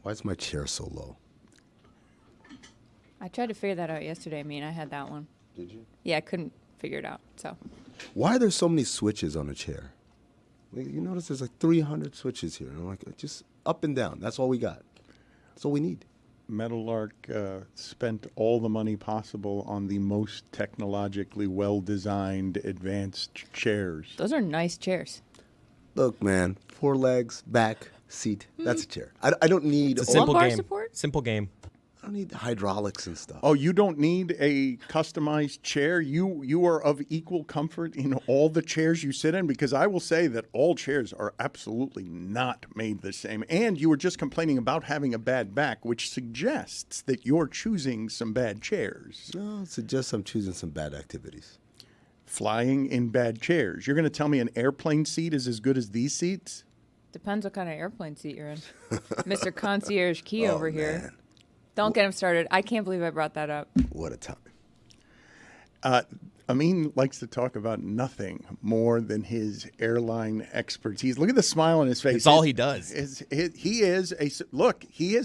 Why is my chair so low? I tried to figure that out yesterday. I had that one. Did you? Yeah, I couldn't figure it out. So. Why are there so many switches on a chair? You notice there's like 300 switches here. And I'm like, just up and down. That's all we got. That's all we need. Meadowlark spent all the money possible on the most technologically well-designed, advanced chairs. Those are nice chairs. Look, man, 4 legs, back, seat. That's a chair. I don't need... It's a simple lumbar game. support? Simple game. I don't need hydraulics and stuff. Oh, you don't need a customized chair? You are of equal comfort in all the chairs you sit in? Because I will say that all chairs are absolutely not made the same. And you were just complaining about having a bad back, which suggests that you're choosing some bad chairs. No, it suggests I'm choosing some bad activities. Flying in bad chairs. You're going to tell me an airplane seat is as good as these seats? Depends what kind of airplane seat you're in. Mr. Concierge Key over here. Man. Don't get him started. I can't believe I brought that up. What a time. Amin likes to talk about nothing more than his airline expertise. Look at the smile on his face. It's all he does. He has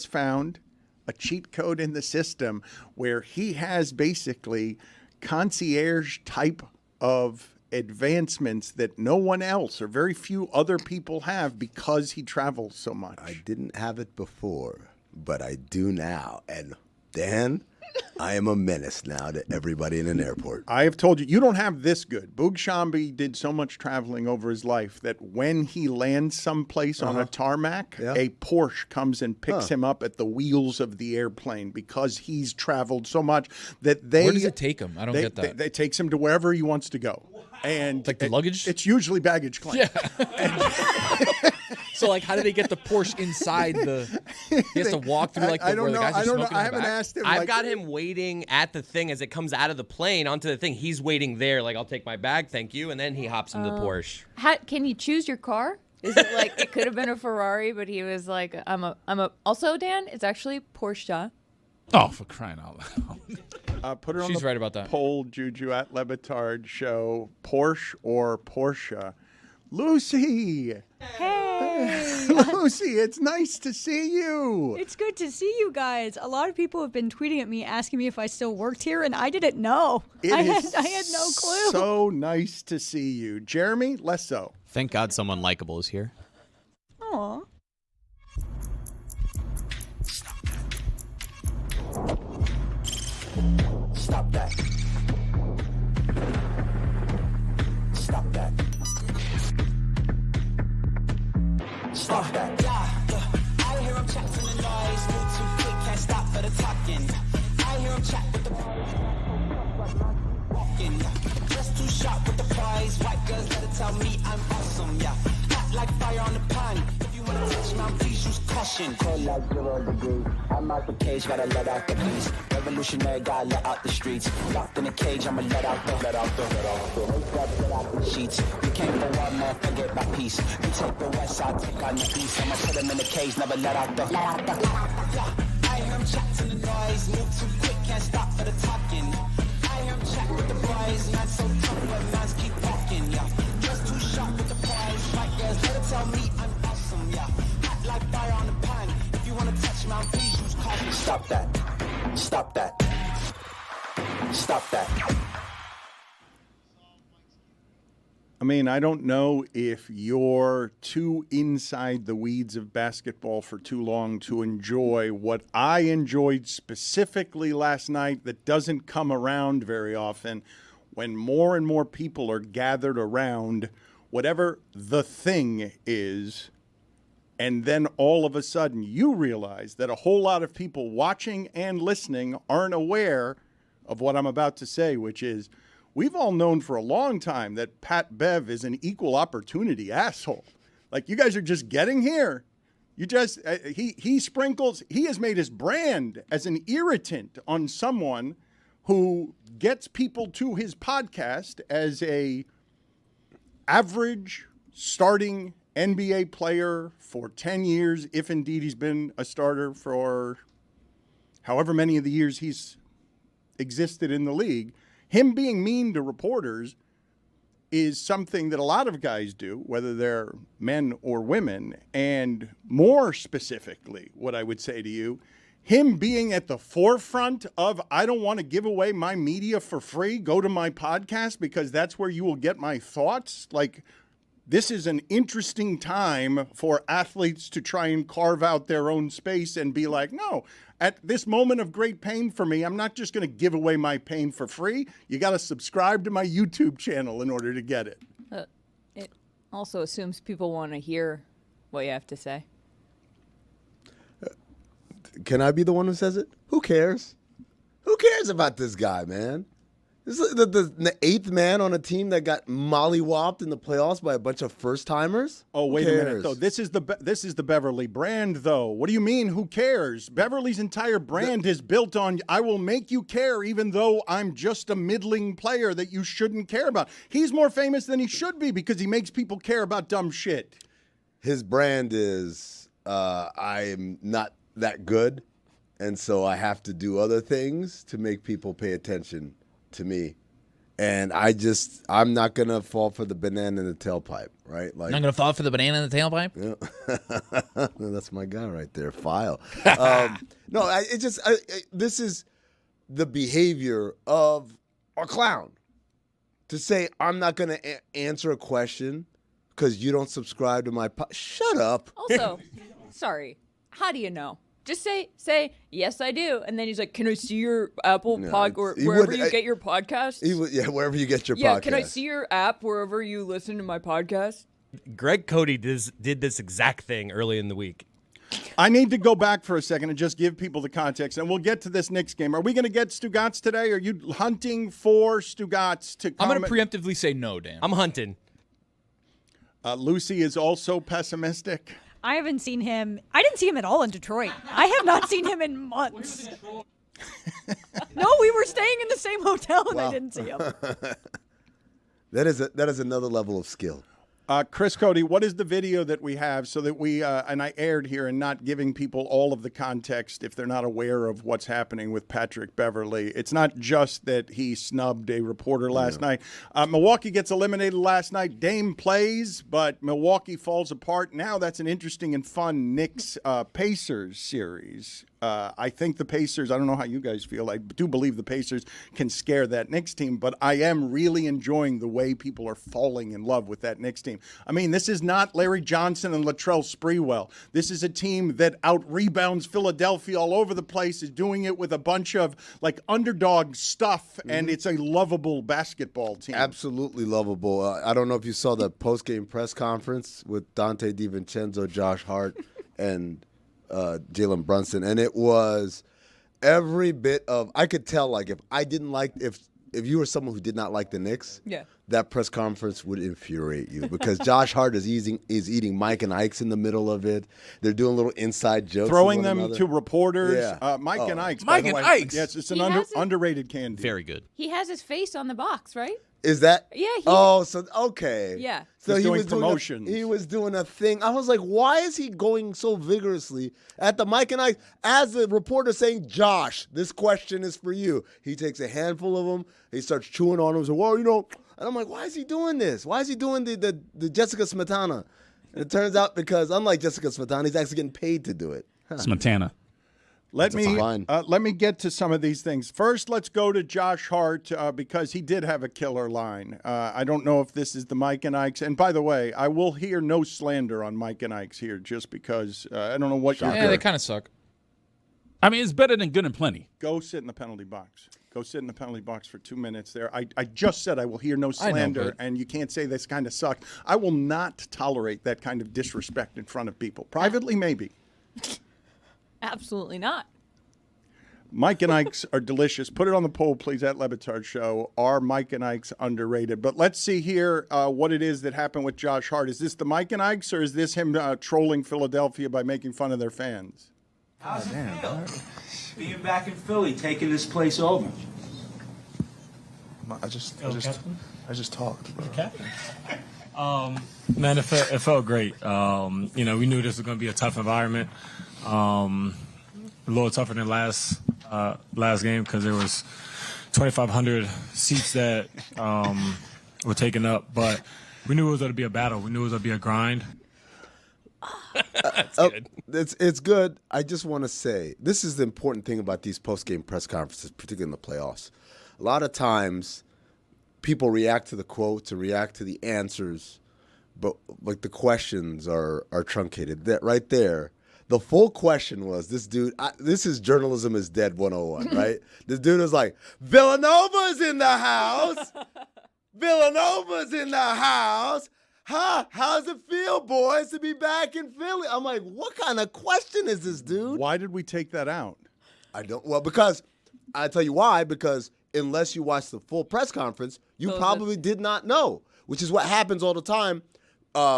found a cheat code in the system where he has basically concierge type of advancements that no one else or very few other people have because he travels so much. I didn't have it before, but I do now. And Dan, I am a menace now to everybody in an airport. I have told you, you don't have this good. Boog Shambi did so much traveling over his life that when he lands someplace on a tarmac, a Porsche comes and picks him up at the wheels of the airplane because he's traveled so much that they... Where does it take him? I don't get that. It takes him to wherever he wants to go. And like the luggage? It's usually baggage claim. Yeah. So, like, how do they get the Porsche inside the... He has to walk through, like, I don't where the know. guys are I don't know. smoking I in the haven't back? asked him. I've got him waiting at the thing as it comes out of the plane onto the thing. He's waiting there, like, I'll take my bag, thank you. And then he hops into the Porsche. Can you choose your car? Is it like it could have been a Ferrari, but he was like, I'm a. Also, Dan, it's actually Porsche. Oh, for crying out loud. Put her on She's the right about that. poll, Juju, at Le Batard Show. Porsche or Porsche? Lucy! Hey! Lucy, it's nice to see you. It's good to see you guys. A lot of people have been tweeting at me asking me if I still worked here, and I didn't know. I had no clue. So nice to see you. Jeremy, less so. Thank God someone likable is here. Aw. Stop that. Stop that. Stop that. I hear him chat from the noise. Move too quick, can't stop for the talking. I hear him chat with the walking. Just too sharp with the prize. White girls let it tell me I'm awesome, yeah. Hot like fire on the pan. If you wanna touch my please use caution. Cold like 0 degrees. I'm out the cage, gotta let out the beast. Revolutionary, gotta let out the streets. Locked in a cage, I'ma let out the sheets. You can't go out, motherfucker, get by peace. You take the west side, take on the east. I'ma put him in the cage, never let out the. I hear him chat to the noise. Move too quick, can't stop for the talking. I hear him chat with the boys. Man so tough, but man's keep walking, yeah. Just too sharp with the prize. White girls, let it tell me I'm awesome, yeah. Hot like fire on the pan. If you wanna touch my please use caution. Stop that. Stop that. Stop that. I mean, I don't know if you're too inside the weeds of basketball for too long to enjoy what I enjoyed specifically last night that doesn't come around very often, when more and more people are gathered around whatever the thing is, and then all of a sudden you realize that a whole lot of people watching and listening aren't aware of what I'm about to say, which is, we've all known for a long time that Pat Bev is an equal opportunity asshole. Like, you guys are just getting here. You just, he sprinkles, he has made his brand as an irritant on someone who gets people to his podcast as a average starting NBA player for 10 years, if indeed he's been a starter for however many of the years he's existed in the league. Him being mean to reporters is something that a lot of guys do, whether they're men or women. And more specifically, what I would say to you, him being at the forefront of, I don't want to give away my media for free, go to my podcast because that's where you will get my thoughts. Like, this is an interesting time for athletes to try and carve out their own space and be like, no, at this moment of great pain for me, I'm not just going to give away my pain for free. You got to subscribe to my YouTube channel in order to get it. It also assumes people want to hear what you have to say. Can I be the one who says it? Who cares? Who cares about this guy, man? This is the eighth man on a team that got mollywopped in the playoffs by a bunch of first-timers? Oh, wait a minute, though. This is the Beverley brand, though. What do you mean, who cares? Beverley's entire brand is built on, I will make you care even though I'm just a middling player that you shouldn't care about. He's more famous than he should be because he makes people care about dumb shit. His brand is, I am not that good, and so I have to do other things to make people pay attention to me. And I'm not going to fall for the banana in the tailpipe, right? Like, Not going to fall for the banana in the tailpipe? Yeah. That's my guy right there, File. No, this is the behavior of a clown. To say, I'm not going to answer a question because you don't subscribe to my shut up. Also, sorry, how do you know? Just say yes, I do, and then he's like, "Can I see your Apple pod or wherever you get your podcast?" Wherever you get your podcast. Yeah, can I see your app wherever you listen to my podcast? Greg Cody did this exact thing early in the week. I need to go back for a second and just give people the context, and we'll get to this Knicks game. Are we going to get Stugotz today? Are you hunting for Stugotz to come? I'm going to preemptively say no, Dan. I'm hunting. Lucy is also pessimistic. I haven't seen him. I didn't see him at all in Detroit. I have not seen him in months. No, we were staying in the same hotel and I didn't see him. That is another level of skill. Chris Cody, what is the video that we have so that we, and I aired here and not giving people all of the context if they're not aware of what's happening with Patrick Beverley. It's not just that he snubbed a reporter last night. Milwaukee gets eliminated last night. Dame plays, but Milwaukee falls apart. Now that's an interesting and fun Knicks Pacers series. I think the Pacers, I don't know how you guys feel. I do believe the Pacers can scare that Knicks team, but I am really enjoying the way people are falling in love with that Knicks team. I mean, this is not Larry Johnson and Latrell Sprewell. This is a team that out-rebounds Philadelphia all over the place, is doing it with a bunch of, like, underdog stuff, and it's a lovable basketball team. Absolutely lovable. I don't know if you saw the post-game press conference with Dante DiVincenzo, Josh Hart, and Jalen Brunson, and it was every bit of, I could tell, like, if you were someone who did not like the Knicks, that press conference would infuriate you because Josh Hart is eating Mike and Ike's in the middle of it. They're doing little inside jokes, throwing with one them another. to reporters. Yeah. Mike and Ike's. Mike by the and way. Ike's. Yes, it's an underrated candy. Very good. He has his face on the box, right? Is that? Yeah. Okay. Yeah. So He's he doing was promotions. He was doing a thing. I was like, why is he going so vigorously at the Mike and Ike as the reporter saying, Josh, this question is for you. He takes a handful of them. He starts chewing on them. And says, well, and I'm like, why is he doing this? Why is he doing the Jessica Smetana? And it turns out because unlike Jessica Smetana, he's actually getting paid to do it. Smetana. Let me get to some of these things. First, let's go to Josh Hart because he did have a killer line. I don't know if this is the Mike and Ike's. And by the way, I will hear no slander on Mike and Ike's here just because I don't know what you're Yeah, they kind of suck. I mean, it's better than good and plenty. Go sit in the penalty box. Go sit in the penalty box for 2 minutes there. I just said I will hear no slander, and you can't say this kind of sucked. I will not tolerate that kind of disrespect in front of people. Privately, maybe. Absolutely not. Mike and Ike's are delicious. Put it on the poll, please, at Le Batard Show. Are Mike and Ike's underrated? But let's see here what it is that happened with Josh Hart. Is this the Mike and Ike's, or is this him trolling Philadelphia by making fun of their fans? How's it feel being back in Philly, taking this place over? I just talked, bro. Captain. Man, it felt great. We knew this was going to be a tough environment. A little tougher than last game because there was 2,500 seats that were taken up, but we knew it was going to be a battle. We knew it was going to be a grind. That's good. It's good. I just want to say, this is the important thing about these post-game press conferences, particularly in the playoffs. A lot of times, people react to the quotes and react to the answers, but like the questions are truncated. That right there, the full question was, this dude, this is Journalism is Dead 101, right? This dude was like, Villanova's in the house. Villanova's in the house. Huh? How's it feel, boys, to be back in Philly? I'm like, what kind of question is this, dude? Why did we take that out? I don't. Well, because I tell you why. Because unless you watch the full press conference, you probably did not know, which is what happens all the time.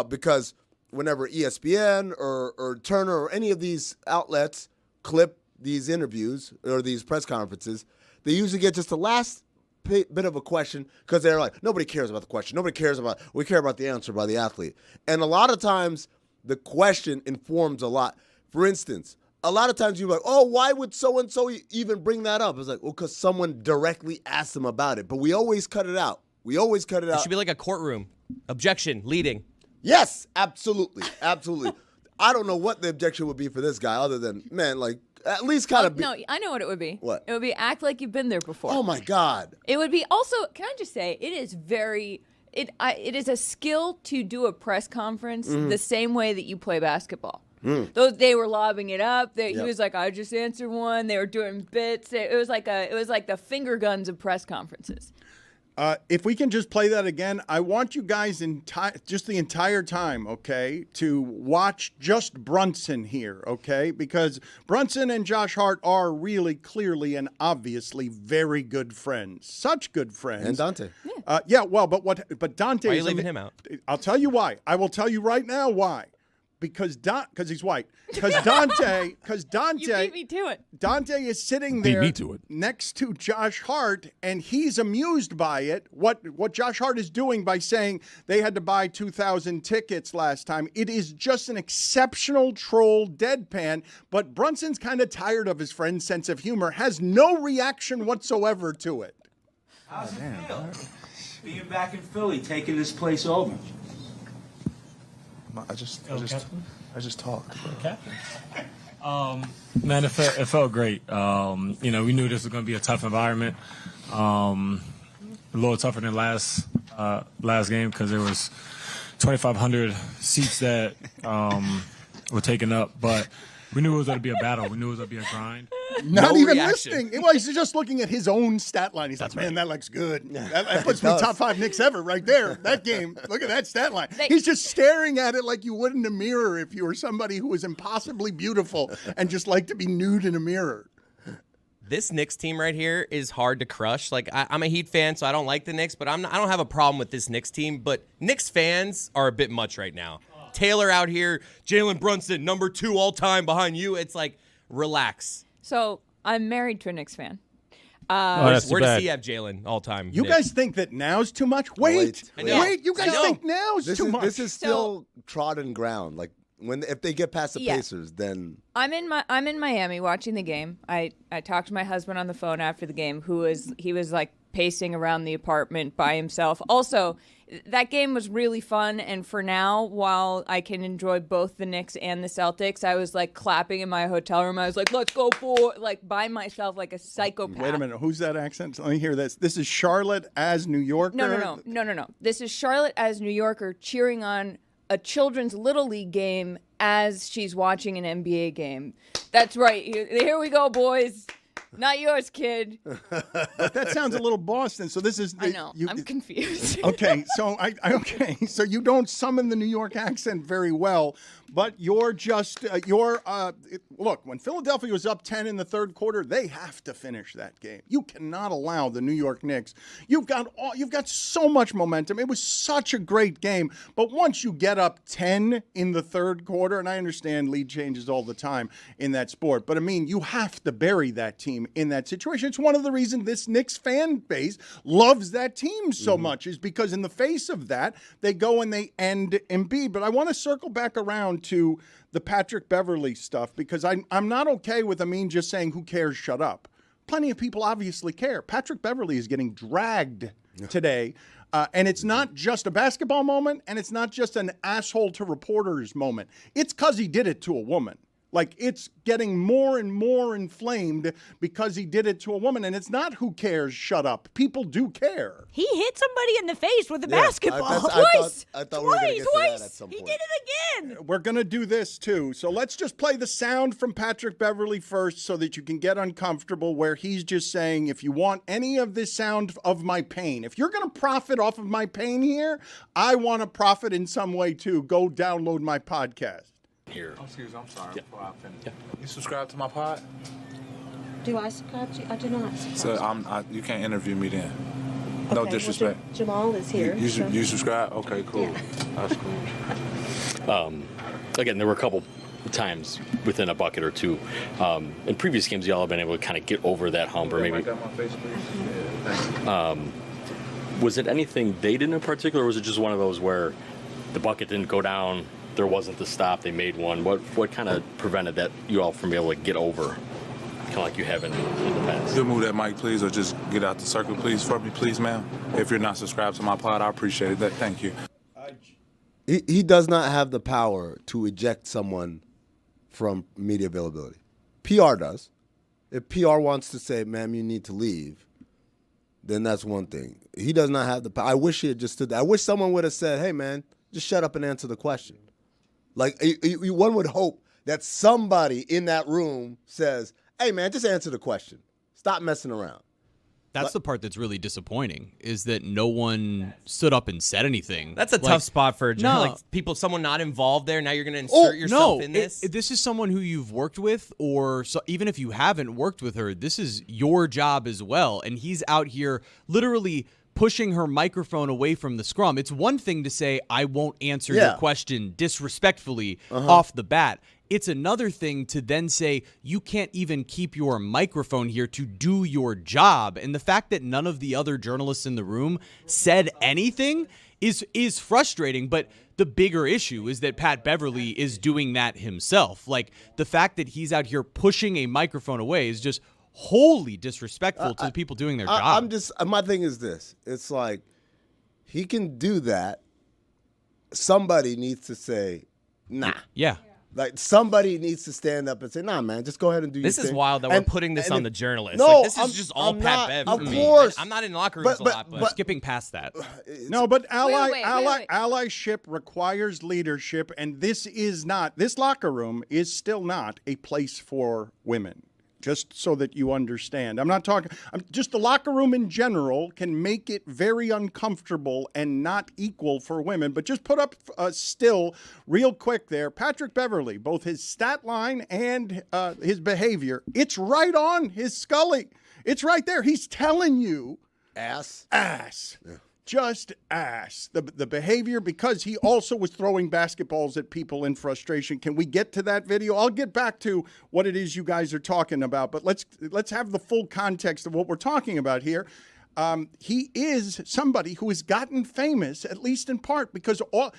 Because whenever ESPN or Turner or any of these outlets clip these interviews or these press conferences, they usually get just the last bit of a question because they're like, nobody cares about the question. Nobody cares about, we care about the answer by the athlete. And a lot of times the question informs a lot. For instance, a lot of times you're like, oh, why would so-and-so even bring that up? It's like, well, because someone directly asked them about it. But we always cut it out. It should be like a courtroom. Objection, leading. Yes, absolutely. Absolutely. I don't know what the objection would be for this guy other than, man, like, at least kind of. No, I know what it would be. What? It would be act like you've been there before. Oh my God. It would be also. Can I just say it is very. It is a skill to do a press conference the same way that you play basketball. They were lobbing it up. He was like, I just answered one. They were doing bits. It was like the finger guns of press conferences. If we can just play that again, I want you guys just the entire time, okay, to watch just Brunson here, okay? Because Brunson and Josh Hart are really clearly and obviously very good friends. Such good friends. And Dante. But Dante. Why are you leaving him out? I'll tell you why. I will tell you right now why. Because he's white. Because Dante. You beat me to it. Dante is sitting there next to Josh Hart, and he's amused by it. What Josh Hart is doing by saying they had to buy 2,000 tickets last time. It is just an exceptional troll deadpan. But Brunson's kind of tired of his friend's sense of humor, has no reaction whatsoever to it. How's it feel? Being back in Philly, taking this place over. I just talked. Man, it felt great. We knew this was going to be a tough environment. A little tougher than last game because there was 2,500 seats that were taken up, but we knew it was going to be a battle. We knew it was going to be a grind. Not even listening. Well, he's just looking at his own stat line. He's like, man, that looks good. That puts me top 5 Knicks ever right there. That game, look at that stat line. He's just staring at it like you would in a mirror if you were somebody who was impossibly beautiful and just liked to be nude in a mirror. This Knicks team right here is hard to crush. Like, I'm a Heat fan, so I don't like the Knicks, but I don't have a problem with this Knicks team. But Knicks fans are a bit much right now. Taylor out here, Jalen Brunson, number 2 all time behind you. It's like, relax. So I'm married to a Knicks fan. Where does he have Jalen all time? You guys think that now's too much? Wait. You guys think now's too much? This is still trodden ground. Like if they get past the Pacers, then I'm in Miami watching the game. I talked to my husband on the phone after the game. He was like pacing around the apartment by himself. Also, that game was really fun, and for now, while I can enjoy both the Knicks and the Celtics, I was like clapping in my hotel room. I was like, let's go for like by myself like a psychopath. Wait a minute, who's that accent? Let me hear this. This is Charlotte as New Yorker? No. This is Charlotte as New Yorker cheering on a children's Little League game as she's watching an NBA game. That's right. Here we go, boys. Not yours, kid. But that sounds a little Boston. So this is. I know. I'm confused. Okay, so so you don't summon the New York accent very well, but you're just look. When Philadelphia was up 10 in the third quarter, they have to finish that game. You cannot allow the New York Knicks. You've got so much momentum. It was such a great game, but once you get up 10 in the third quarter, and I understand lead changes all the time in that sport, but I mean you have to bury that team in that situation. It's one of the reasons this Knicks fan base loves that team so much is because in the face of that, they go and they end Embiid. But I want to circle back around to the Patrick Beverley stuff because I'm not okay with Amin just saying, who cares, shut up. Plenty of people obviously care. Patrick Beverley is getting dragged today. And it's not just a basketball moment, and it's not just an asshole to reporters moment. It's because he did it to a woman. Like, it's getting more and more inflamed because he did it to a woman. And it's not who cares, shut up. People do care. He hit somebody in the face with a basketball. Twice. I thought we were going to get to that at some He point. did it again. We're going to do this, too. So let's just play the sound from Patrick Beverley first so that you can get uncomfortable, where he's just saying, if you want any of this sound of my pain, if you're going to profit off of my pain here, I want to profit in some way, too. Go download my podcast. Here. Oh, excuse me, I'm sorry. Before I finish. Yeah. You subscribe to my pod? Do I subscribe to you? I do not subscribe. So you can't interview me then. No disrespect. Well, Jamal is here. You subscribe? Okay, cool. Yeah. That's cool. Again, there were a couple times within a bucket or two. In previous games, y'all have been able to kind of get over that hump, or maybe. Got my face, please. Yeah, thank you. Was it anything they did in particular, or was it just one of those where the bucket didn't go down? There wasn't the stop, they made one. What kind of prevented that you all from being able to get over, kind of like you have in the past? You'll move that mic, please, or just get out the circle, please, for me, please, ma'am. If you're not subscribed to my pod, I appreciate it. Thank you. He does not have the power to eject someone from media availability. PR does. If PR wants to say, ma'am, you need to leave, then that's one thing. He does not have the power. I wish he had just stood there. I wish someone would have said, hey, man, just shut up and answer the question. Like, one would hope that somebody in that room says, hey, man, just answer the question. Stop messing around. That's the part that's really disappointing, is that no one stood up and said anything. That's a tough spot for someone not involved there. Now you're going to insert yourself in this. This is someone who you've worked with, or even if you haven't worked with her, this is your job as well. And he's out here literally pushing her microphone away from the scrum. It's one thing to say, I won't answer your question disrespectfully off the bat. It's another thing to then say, you can't even keep your microphone here to do your job. And the fact that none of the other journalists in the room said anything is frustrating. But the bigger issue is that Pat Beverley is doing that himself. Like, the fact that he's out here pushing a microphone away is just wholly disrespectful to the people doing their job. My thing is this. It's like, he can do that. Somebody needs to say, nah. Yeah. Like, somebody needs to stand up and say, nah, man, just go ahead and do your thing. This is wild that we're putting this on the journalists. No, this is just all Pat Bev. Of course. I'm not in locker rooms a lot, but skipping past that. No, but wait. allyship requires leadership, and this locker room is still not a place for women. Just so that you understand. I'm not talking, just the locker room in general can make it very uncomfortable and not equal for women. But just put up still real quick there. Patrick Beverley, both his stat line and his behavior, it's right on his Scully. It's right there. He's telling you. Ass. Yeah. Just ass. The behavior, because he also was throwing basketballs at people in frustration. Can we get to that video? I'll get back to what it is you guys are talking about, but let's have the full context of what we're talking about here. He is somebody who has gotten famous, at least in part, because do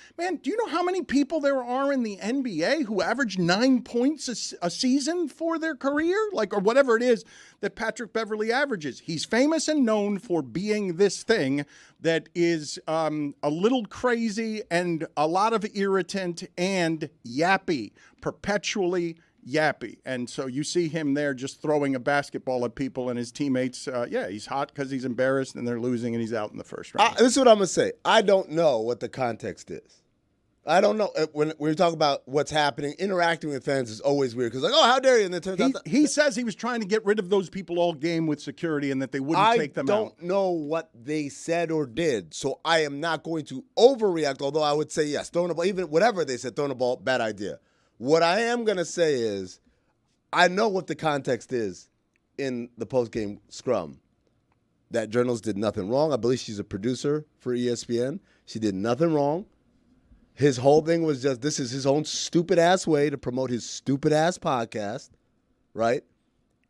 you know how many people there are in the NBA who average 9 points a season for their career? Or whatever it is that Patrick Beverley averages. He's famous and known for being this thing that is a little crazy and a lot of irritant and yappy, perpetually yappy. And so you see him there just throwing a basketball at people and his teammates. He's hot because he's embarrassed and they're losing and he's out in the first round. This is what I'm going to say. I don't know what the context is. I don't know. When we talk about what's happening, interacting with fans is always weird because, how dare you? And it turns out he says he was trying to get rid of those people all game with security and that they wouldn't take them out. I don't know what they said or did, so I am not going to overreact, although I would say yes. Throwing the ball, even whatever they said, throwing the ball, bad idea. What I am going to say is I know what the context is in the post-game scrum. That journalist did nothing wrong. I believe she's a producer for ESPN. She did nothing wrong. His whole thing was just, this is his own stupid-ass way to promote his stupid-ass podcast, right?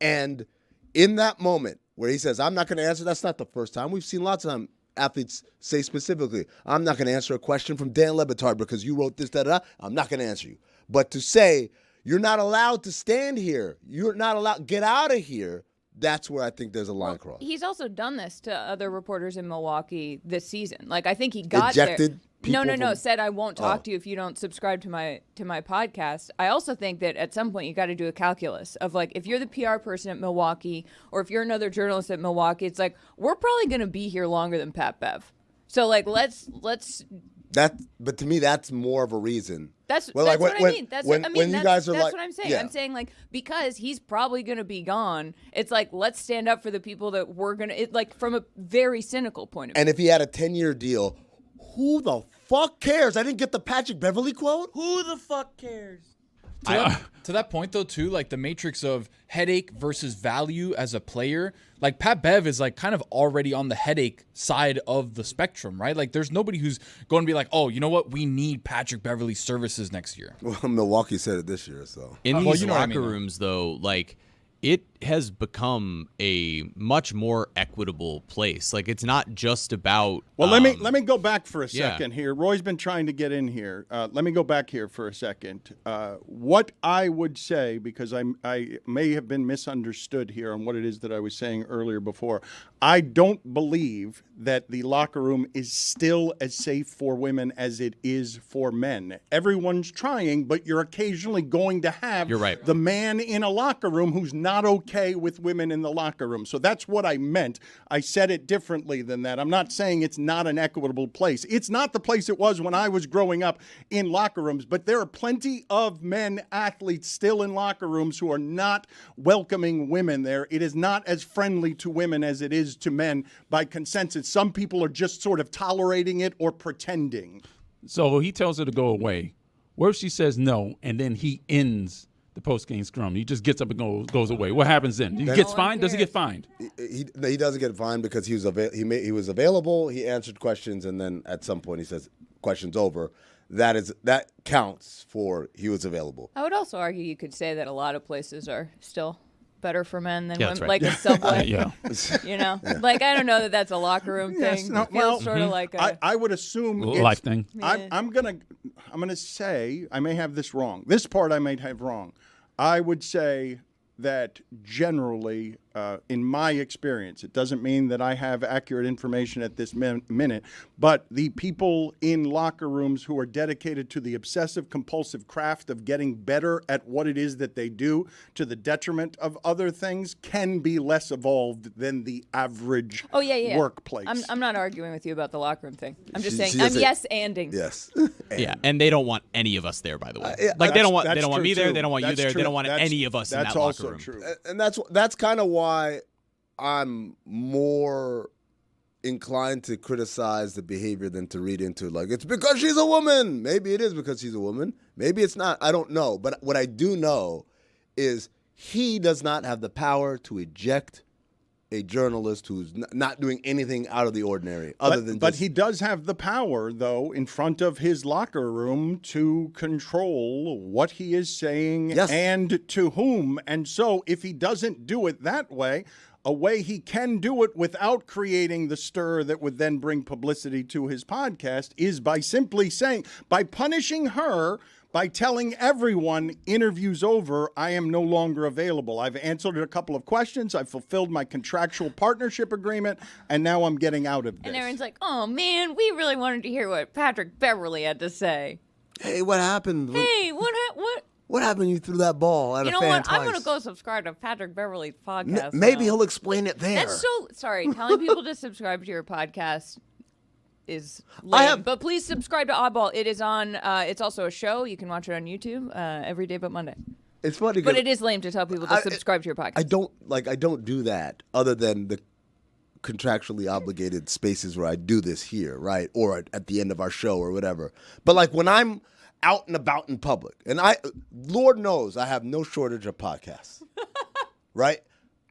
And in that moment where he says, I'm not going to answer, that's not the first time. We've seen lots of times athletes say specifically, I'm not going to answer a question from Dan Le Batard because you wrote this, da-da-da. I'm not going to answer you. But to say, you're not allowed to stand here. You're not allowed, get out of here. That's where I think there's a line crossed. He's also done this to other reporters in Milwaukee this season. Like, I think he got Ejected there. No. from- Said, I won't talk to you if you don't subscribe to my podcast. I also think that at some point you got to do a calculus of, like, if you're the PR person at Milwaukee or if you're another journalist at Milwaukee, it's like, we're probably going to be here longer than Pat Bev. So, like, let's. But to me, that's more of a reason. That's well, like, what I mean. When you guys are that's like, what I'm saying. yeah. I'm saying, like, because he's probably going to be gone, it's like, let's stand up for the people that we're going to, like, from a very cynical point of view. And if he had a 10-year deal, who the fuck cares? I didn't get the Patrick Beverley quote. Who the fuck cares? To that point, though, too, like the matrix of headache versus value as a player, like Pat Bev is like kind of already on the headache side of the spectrum, right? Like there's nobody who's going to be like, oh, you know what? We need Patrick Beverley's services next year. Well, Milwaukee said it this year, so. In these locker rooms, though, like, it has become a much more equitable place. Like, it's not just about. Well, let me go back for a second here. Roy's been trying to get in here. Let me go back here for a second. What I would say, because I may have been misunderstood here on what it is that I was saying earlier before. I don't believe that the locker room is still as safe for women as it is for men. Everyone's trying, but you're occasionally going to have the man in a locker room who's not okay with women in the locker room. So that's what I meant. I said it differently than that. I'm not saying it's not an equitable place. It's not the place it was when I was growing up in locker rooms, but there are plenty of men athletes still in locker rooms who are not welcoming women there. It is not as friendly to women as it is to men by consensus. Some people are just sort of tolerating it or pretending. So he tells her to go away. What if she says no, and then he ends the post-game scrum? He just gets up and goes away. What happens then? He gets fined? Does he get fined? He doesn't get fined because he was available. He answered questions, and then at some point he says, question's over. That counts for he was available. I would also argue you could say that a lot of places are still better for men than women, right. like a Subway. Yeah. You know, like I don't know that that's a locker room thing. No, It feels sort of like a I would assume life thing. I'm gonna say I may have this wrong. This part I may have wrong. I would say that generally, in my experience, it doesn't mean that I have accurate information at this minute, but the people in locker rooms who are dedicated to the obsessive-compulsive craft of getting better at what it is that they do to the detriment of other things can be less evolved than the average workplace. I'm not arguing with you about the locker room thing. I'm just saying she I'm doesn't- yes-anding. Yes. Yeah, and they don't want any of us there, by the way. Like they don't want me there. They don't want you there. They don't want any of us in that locker room. True. And that's kind of why I'm more inclined to criticize the behavior than to read into, like, it's because she's a woman. Maybe it is because she's a woman. Maybe it's not. I don't know. But what I do know is he does not have the power to eject a journalist who's not doing anything out of the ordinary But he does have the power, though, in front of his locker room to control what he is saying and to whom. And so if he doesn't do it that way, a way he can do it without creating the stir that would then bring publicity to his podcast is by simply saying, by punishing her, by telling everyone, interview's over, I am no longer available. I've answered a couple of questions, I've fulfilled my contractual partnership agreement, and now I'm getting out of this. And everyone's like, oh, man, we really wanted to hear what Patrick Beverley had to say. Hey, what happened? Hey, what? What happened? You threw that ball at You a know fan what? twice. I'm going to go subscribe to Patrick Beverley's podcast. Maybe now. he'll explain it there. That's so, sorry, telling people to subscribe to your podcast is lame. But please subscribe to Oddball. It is on, it's also a show. You can watch it on YouTube every day but Monday. It's funny. But it is lame to tell people to subscribe to your podcast. I don't do that other than the contractually obligated spaces where I do this here, right? Or at the end of our show or whatever. But like when I'm out and about in public, and Lord knows I have no shortage of podcasts, right?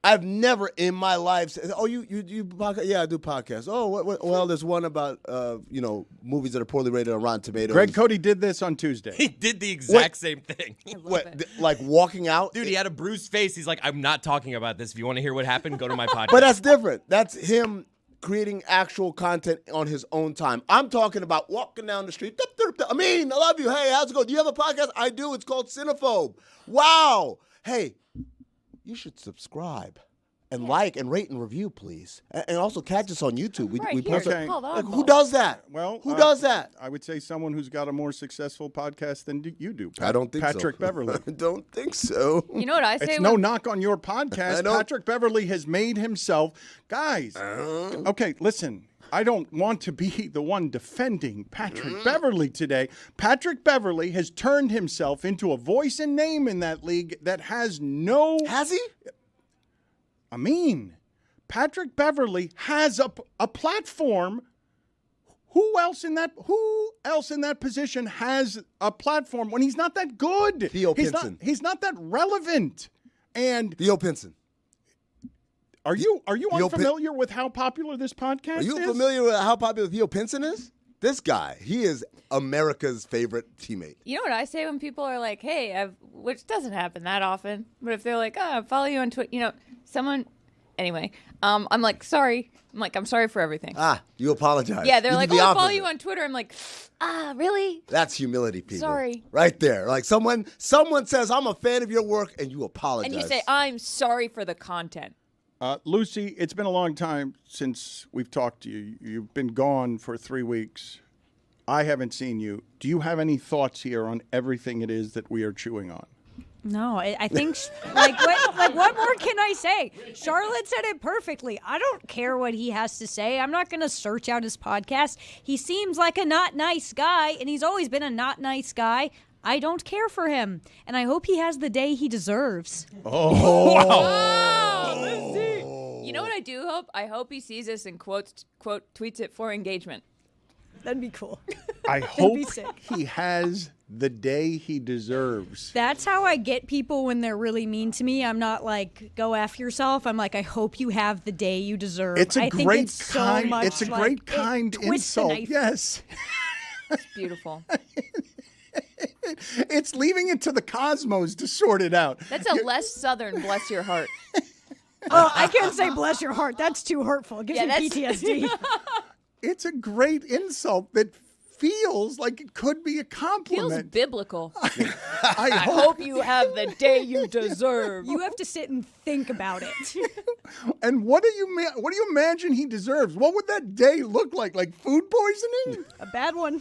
I've never in my life said, "Oh, you podcast? Yeah, I do podcasts." Oh, well, there's one about movies that are poorly rated on Rotten Tomatoes. Greg Cody did this on Tuesday. He did the exact same thing. Like walking out? Dude, he had a bruised face. He's like, I'm not talking about this. If you want to hear what happened, go to my podcast. But that's different. That's him creating actual content on his own time. I'm talking about walking down the street. I love you. Hey, how's it going? Do you have a podcast? I do. It's called Cinephobe. Wow. Hey, you should subscribe. and like and rate and review, please. And also catch us on YouTube. We here, post called on, like, who Paul. does that? Well, who does that? I would say someone who's got a more successful podcast than you do. I don't think Patrick so. Beverley. I don't think so. You know what I say? It's no knock on your podcast. Patrick Beverley has made himself. Guys, okay, listen. I don't want to be the one defending Patrick Beverley today. Patrick Beverley has turned himself into a voice and name in that league that has no... Has he? I mean, Patrick Beverley has a platform. Who else in that position has a platform when he's not that good? Theo Pinson. He's not that relevant. And Theo Pinson. Are you unfamiliar with how popular this podcast is? Are you familiar with how popular Theo Pinson is? This guy, he is America's favorite teammate. You know what I say when people are like, hey, which doesn't happen that often, but if they're like, I follow you on Twitter, someone, anyway, I'm like, sorry. I'm sorry for everything. You apologize. Yeah, they're You like, do the I follow opposite. you on Twitter. I'm like, really? That's humility, people. Sorry. Right there. Like someone says, I'm a fan of your work, and you apologize. And you say, I'm sorry for the content. Lucy, it's been a long time since we've talked to you. You've been gone for 3 weeks. I haven't seen you. Do you have any thoughts here on everything it is that we are chewing on? No, I think what more can I say? Charlotte said it perfectly. I don't care what he has to say. I'm not going to search out his podcast. He seems like a not nice guy, and he's always been a not nice guy. I don't care for him, and I hope he has the day he deserves. You know what I do hope? I hope he sees this and tweets it for engagement. That'd be cool. I hope he has the day he deserves. That's how I get people when they're really mean to me. I'm not like, go F yourself. I'm like, I hope you have the day you deserve. It's a great It's a great kind insult. Yes. It's beautiful. It's leaving it to the cosmos to sort it out. That's a less southern bless your heart. Oh, I can't say bless your heart. That's too hurtful. It gives me PTSD. It's a great insult that feels like it could be a compliment. Feels biblical. I hope you have the day you deserve. You have to sit and think about it. And what do you imagine he deserves? What would that day look like? Like food poisoning? A bad one.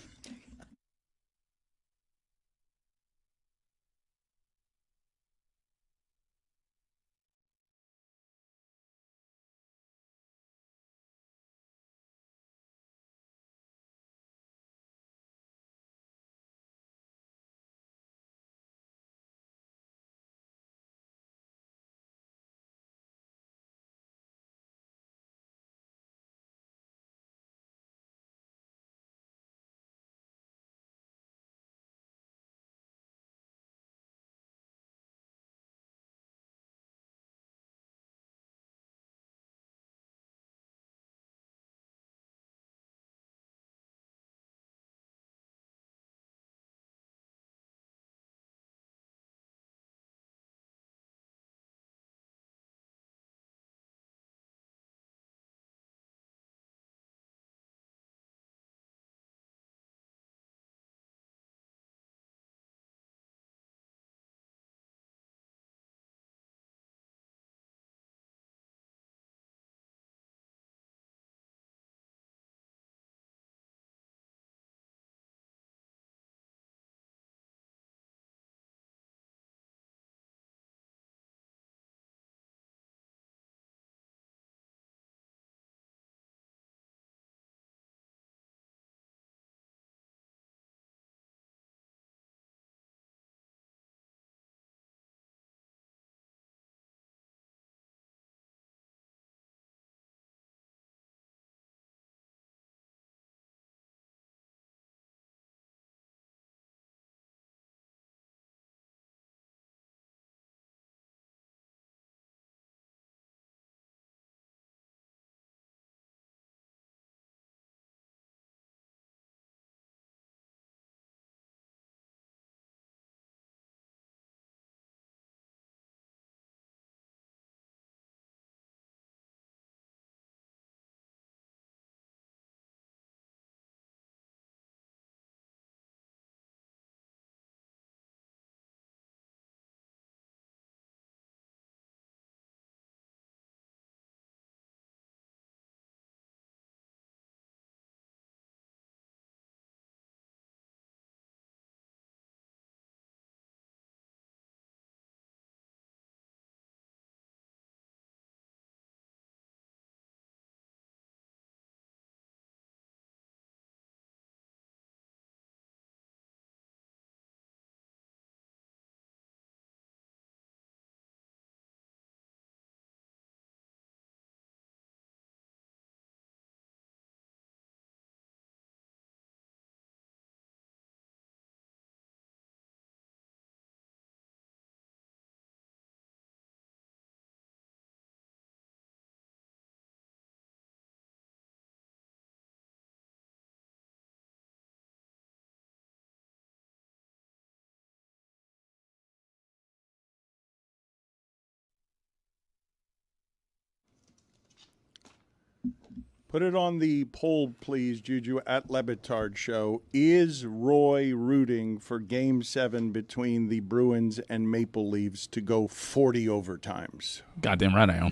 Put it on the poll, please, Juju, at Le Batard Show. Is Roy rooting for Game 7 between the Bruins and Maple Leafs to go 40 overtimes? Goddamn right I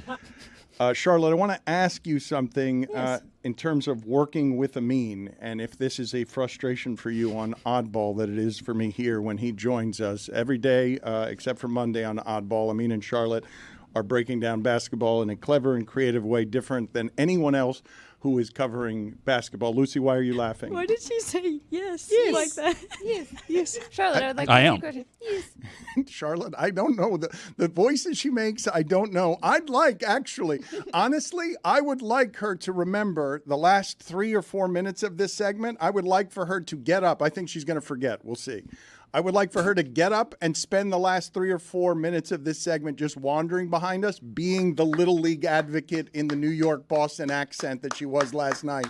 am. Charlotte, I want to ask you something Yes. in terms of working with Amin, and if this is a frustration for you on Oddball that it is for me here when he joins us. Every day, except for Monday on Oddball, Amin and Charlotte are breaking down basketball in a clever and creative way, different than anyone else who is covering basketball. Lucy, why are you laughing? Why did she say yes, like that? Yes. Charlotte, I would like to I ask you am. a question. Yes. Charlotte, I don't know. The voices she makes, I don't know. I'd like, actually, honestly, I would like her to remember the last 3 or 4 minutes of this segment. I would like for her to get up. I think she's going to forget. We'll see. I would like for her to get up and spend the last 3 or 4 minutes of this segment just wandering behind us, being the Little League advocate in the New York Boston accent that she was last night,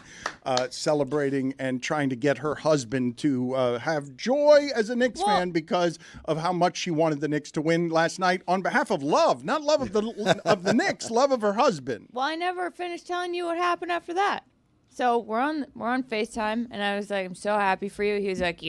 celebrating and trying to get her husband to have joy as a Knicks fan because of how much she wanted the Knicks to win last night on behalf of love, not love of the Knicks, love of her husband. Well, I never finished telling you what happened after that. So we're on FaceTime, and I was like, I'm so happy for you. He was like,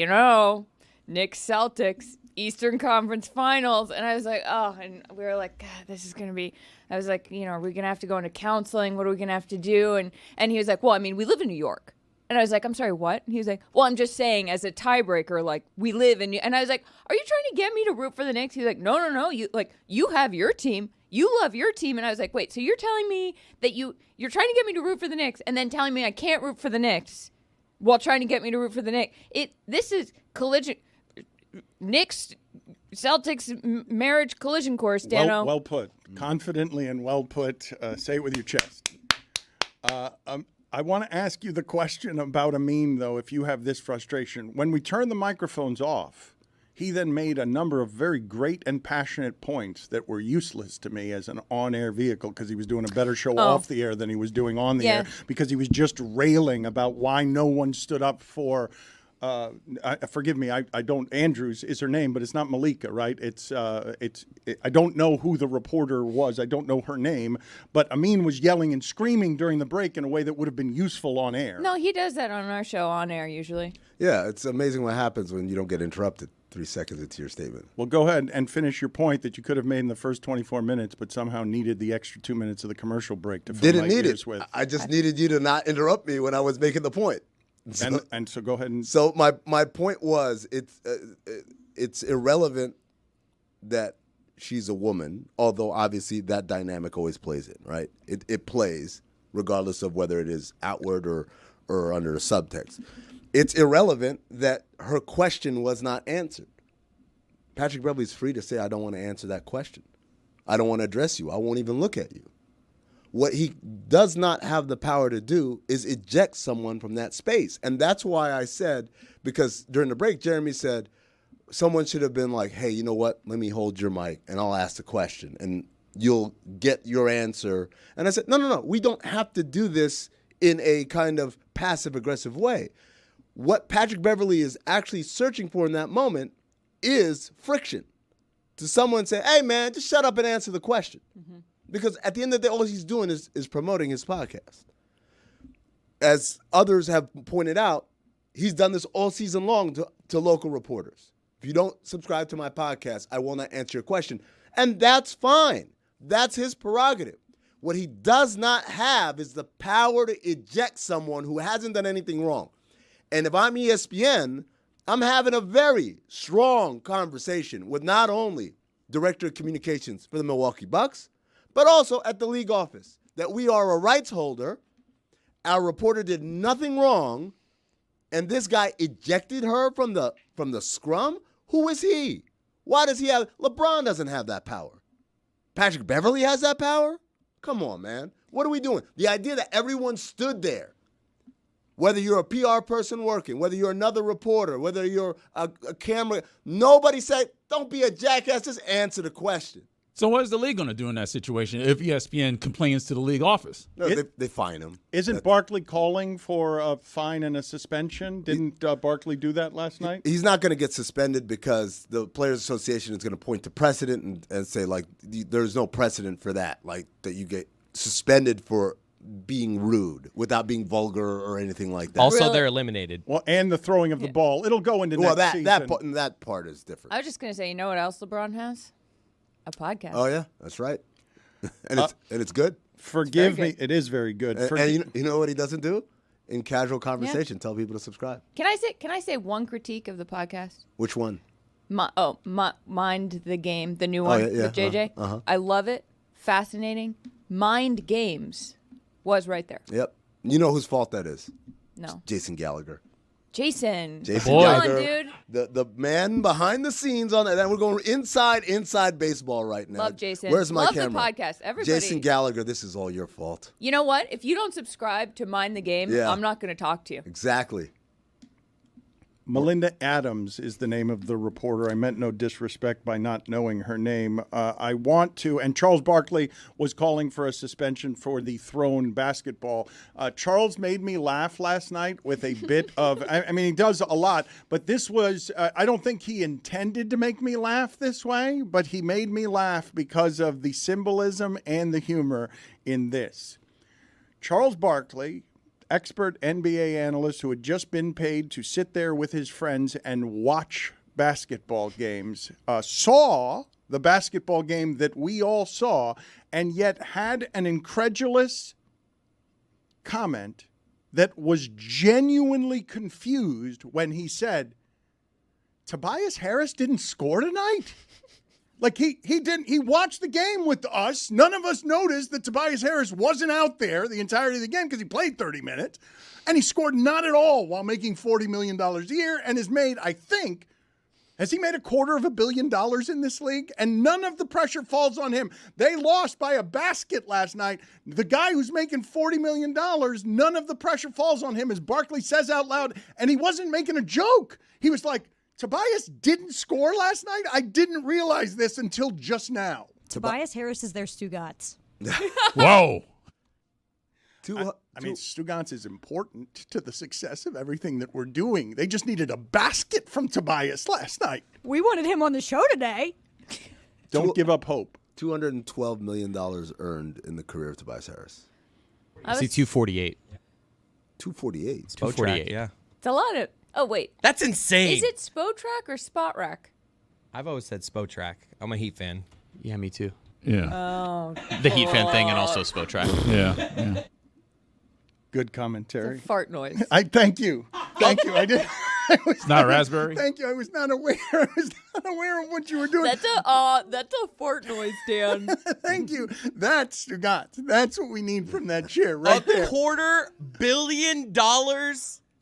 Knicks Celtics Eastern Conference Finals, and I was like, oh, and we were like, God, this is gonna be. I was like, are we gonna have to go into counseling? What are we gonna have to do? And he was like, well, I mean, we live in New York, and I was like, I'm sorry, what? And he was like, well, I'm just saying as a tiebreaker, like we live in. And I was like, are you trying to get me to root for the Knicks? He's like, no, you have your team. You love your team. And I was like, wait, so you're telling me that you're trying to get me to root for the Knicks, and then telling me I can't root for the Knicks while trying to get me to root for the Knicks? This is collision. Knicks, Celtics marriage collision course, Dano. Well put. Confidently and well put. Say it with your chest. I want to ask you the question about Amin, though, if you have this frustration. When we turn the microphones off, he then made a number of very great and passionate points that were useless to me as an on-air vehicle because he was doing a better show off the air than he was doing on the air because he was just railing about why no one stood up for forgive me, I don't. Andrews is her name, but it's not Malika, right? I don't know who the reporter was. I don't know her name, but Amin was yelling and screaming during the break in a way that would have been useful on air. No, he does that on our show on air usually. Yeah, it's amazing what happens when you don't get interrupted 3 seconds into your statement. Well, go ahead and finish your point that you could have made in the first 24 minutes, but somehow needed the extra 2 minutes of the commercial break to fill Didn't my need ears it. with. I just needed you to not interrupt me when I was making the point. And so go ahead and. So my point was it's irrelevant that she's a woman, although obviously that dynamic always plays in, right? It plays regardless of whether it is outward or under the subtext. It's irrelevant that her question was not answered. Patrick Beverley's free to say, I don't want to answer that question. I don't want to address you. I won't even look at you. What he does not have the power to do is eject someone from that space. And that's why I said, because during the break, Jeremy said, someone should have been like, hey, you know what? Let me hold your mic and I'll ask the question and you'll get your answer. And I said, no. We don't have to do this in a kind of passive-aggressive way. What Patrick Beverley is actually searching for in that moment is friction. To someone say, hey, man, just shut up and answer the question. Mm-hmm. Because at the end of the day, all he's doing is promoting his podcast. As others have pointed out, he's done this all season long to local reporters. If you don't subscribe to my podcast, I will not answer your question. And that's fine. That's his prerogative. What he does not have is the power to eject someone who hasn't done anything wrong. And if I'm ESPN, I'm having a very strong conversation with not only Director of Communications for the Milwaukee Bucks, but also at the league office, that we are a rights holder, our reporter did nothing wrong, and this guy ejected her from the scrum? Who is he? Why does he have... LeBron doesn't have that power. Patrick Beverley has that power? Come on, man. What are we doing? The idea that everyone stood there, whether you're a PR person working, whether you're another reporter, whether you're a camera, nobody said, don't be a jackass, just answer the question. So what is the league going to do in that situation if ESPN complains to the league office? No, they fine him. Isn't Barkley calling for a fine and a suspension? Didn't Barkley do that last night? He's not going to get suspended because the Players Association is going to point to precedent and say, like, there's no precedent for that, like that you get suspended for being rude, without being vulgar or anything like that. Also, they're eliminated. Well, and the throwing of the ball. It'll go into well, next season. that part is different. I was just gonna say, you know what else LeBron has? A podcast. Oh yeah, that's right. And it's good. Forgive me, it is very good. And you know what he doesn't do? In casual conversation, tell people to subscribe. Can I say one critique of the podcast? Which one? Mind the Game, the new one with JJ. I love it. Fascinating. Mind Games was right there. Yep. You know whose fault that is? No. Jason Gallagher. Jason Gallagher, dude. The man behind the scenes on that. And we're going inside baseball right now. Love Jason. Where's my Love camera? the podcast. Everybody. Jason Gallagher, this is all your fault. You know what? If you don't subscribe to Mind the Game, I'm not going to talk to you. Exactly. Melinda Adams is the name of the reporter. I meant no disrespect by not knowing her name. I want to, and Charles Barkley was calling for a suspension for the thrown basketball. Charles made me laugh last night with a bit of, I mean, he does a lot, but this was, I don't think he intended to make me laugh this way, but he made me laugh because of the symbolism and the humor in this. Charles Barkley, expert NBA analyst who had just been paid to sit there with his friends and watch basketball games, saw the basketball game that we all saw, and yet had an incredulous comment that was genuinely confused when he said, Tobias Harris didn't score tonight? Like he didn't. He watched the game with us. None of us noticed that Tobias Harris wasn't out there the entirety of the game because he played 30 minutes, and he scored not at all while making $40 million a year, and has made, I think, has he made $250 million in this league? And none of the pressure falls on him. They lost by a basket last night. The guy who's making $40 million, none of the pressure falls on him, as Barkley says out loud, and he wasn't making a joke. He was like, Tobias didn't score last night? I didn't realize this until just now. Tobias Harris is their Stugotz. Whoa. I mean, Stugotz is important to the success of everything that we're doing. They just needed a basket from Tobias last night. We wanted him on the show today. Don't give up hope. $212 million earned in the career of Tobias Harris. I see 248. 248? 248, yeah. It's a lot of... Oh, wait. That's insane. Is it Spotrac or Spotrac? I've always said Spotrac. I'm a Heat fan. Yeah, me too. Yeah. Oh. The Heat fan thing and also Spotrac. Yeah. Good commentary. It's a fart noise. I thank you. Thank you. I did. It's not raspberry? Thank you. I was not aware. I was not aware of what you were doing. That's a fart noise, Dan. Thank you. That's Stugotz. That's what we need from that chair right there. $250 million?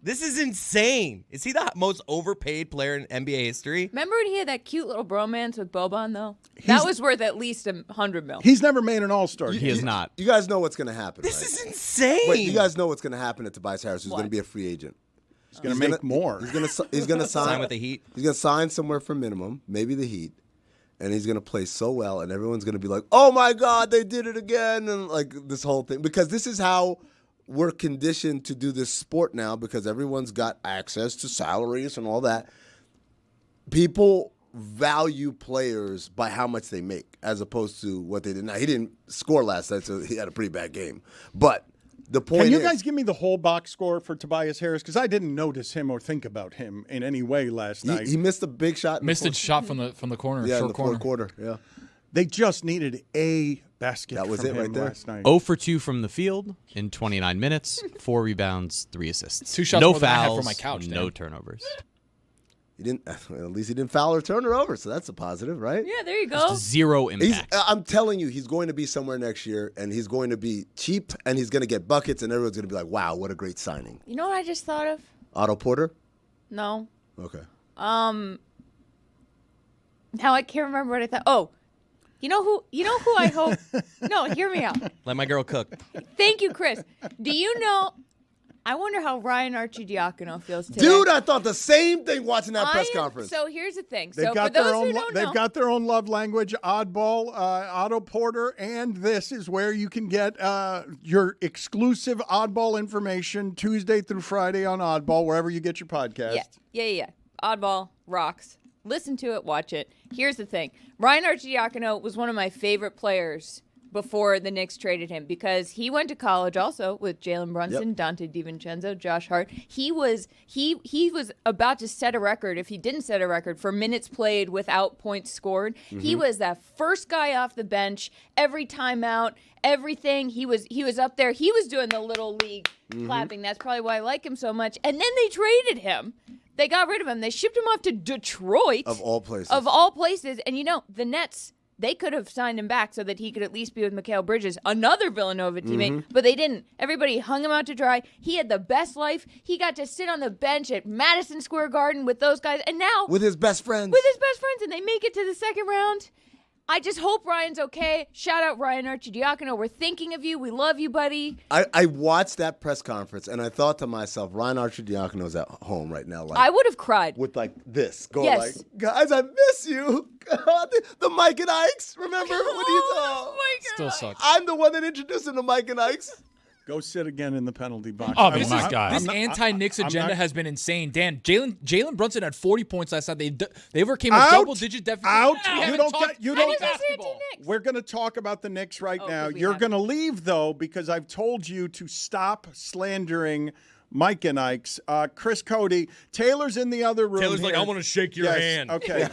This is insane. Is he the most overpaid player in NBA history? Remember when he had that cute little bromance with Boban, though? That was worth at least $100 million. He's never made an All-Star. He is not. You guys know what's going to happen, This right? is insane. Wait, you guys know what's going to happen to Tobias Harris, who's going to be a free agent. He's going to make more. He's going to sign with the Heat. He's going to sign somewhere for minimum, maybe the Heat, and he's going to play so well, and everyone's going to be like, "Oh my God, they did it again!" and like this whole thing, because this is how we're conditioned to do this sport now, because everyone's got access to salaries and all that. People value players by how much they make, as opposed to what they did. Now, he didn't score last night, so he had a pretty bad game, but. The point Can you is, guys give me the whole box score for Tobias Harris? Because I didn't notice him or think about him in any way last night. He missed a big shot. Missed a shot from the corner. Yeah, short in the fourth quarter. Yeah. They just needed a basket. That was from it right him there. last night. 0 for 2 from the field in 29 minutes, 4 rebounds, 3 assists. 2 shots no more than I had fouls, from my couch, no Dan. turnovers. He didn't. Well, at least he didn't foul or turn her over, so that's a positive, right? Yeah, there you go. Just 0 impact. I'm telling you, he's going to be somewhere next year, and he's going to be cheap, and he's going to get buckets, and everyone's going to be like, "Wow, what a great signing!" You know what I just thought of? Otto Porter. No. Okay. Now I can't remember what I thought. Oh, you know who I hope. No, hear me out. Let my girl cook. Thank you, Chris. Do you know? I wonder how Ryan Arcidiacono feels today. Dude, I thought the same thing watching that press conference. So here's the thing. They've So for got those their who own. don't They've know, got their own love language. Oddball, Otto Porter, and this is where you can get your exclusive Oddball information Tuesday through Friday on Oddball, wherever you get your podcast. Yeah. Oddball rocks. Listen to it, watch it. Here's the thing. Ryan Arcidiacono was one of my favorite players before the Knicks traded him because he went to college also with Jalen Brunson, Dante DiVincenzo, Josh Hart. He was about to set a record, if he didn't set a record, for minutes played without points scored. He was that first guy off the bench, every timeout, everything. He was up there. He was doing the little league clapping. That's probably why I like him so much. And then they traded him. They got rid of him. They shipped him off to Detroit. Of all places. Of all places. And, the Nets, they could have signed him back so that he could at least be with Mikal Bridges, another Villanova teammate, but they didn't. Everybody hung him out to dry. He had the best life. He got to sit on the bench at Madison Square Garden with those guys. And now... With his best friends. And they make it to the second round. I just hope Ryan's okay. Shout out Ryan Arcidiacono. We're thinking of you. We love you, buddy. I watched that press conference, and I thought to myself, Ryan Arcidiacono's at home right now. I would have cried. With this. Yes. Guys, I miss you. the Mike and Ikes. Remember when Oh, my God. Still sucks. I'm the one that introduced him to Mike and Ikes. Go sit again in the penalty box. Oh, my God. This anti-Knicks agenda has been insane. Dan, Jalen Brunson had 40 points last night. They overcame a double-digit deficit. Out. We You don't. We're going to talk about the Knicks right now. You're going to leave, though, because I've told you to stop slandering Mike and Ikes. Chris Cody, Taylor's in the other room. Taylor's here. like, I want to shake your hand. Okay.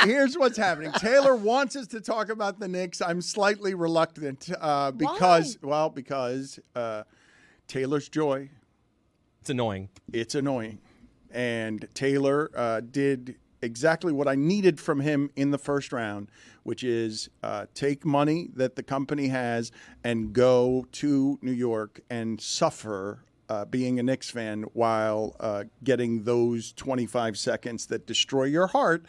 Here's what's happening. Taylor wants us to talk about the Knicks. I'm slightly reluctant because Taylor's joy. It's annoying. It's annoying. And Taylor did exactly what I needed from him in the first round, which is take money that the company has and go to New York and suffer being a Knicks fan while getting those 25 seconds that destroy your heart.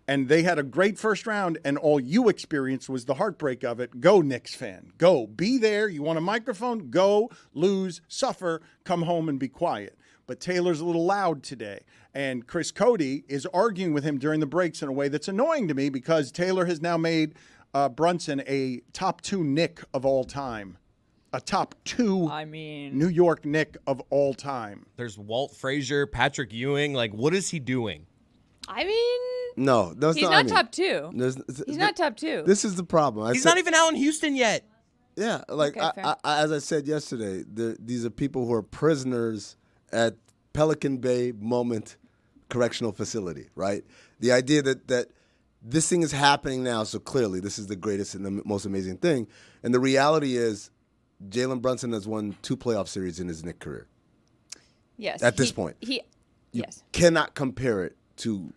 And they had a great first round, and all you experienced was the heartbreak of it. Go, Knicks fan. Go. Be there. You want a microphone? Go, lose, suffer, come home and be quiet. But Taylor's a little loud today. And Chris Cody is arguing with him during the breaks in a way that's annoying to me because Taylor has now made Brunson a top 2 Knick of all time. A top 2 New York Knick of all time. There's Walt Frazier, Patrick Ewing. Like, what is he doing? No, he's not top 2. He's not top 2. This is the problem. He's not even Allen Houston yet. Yeah, like I, as I said yesterday, these are people who are prisoners at Pelican Bay Moment Correctional Facility, right? The idea that this thing is happening now, so clearly this is the greatest and the most amazing thing. And the reality is Jalen Brunson has won 2 playoff series in his Knicks career. Yes. At this point. You cannot compare it to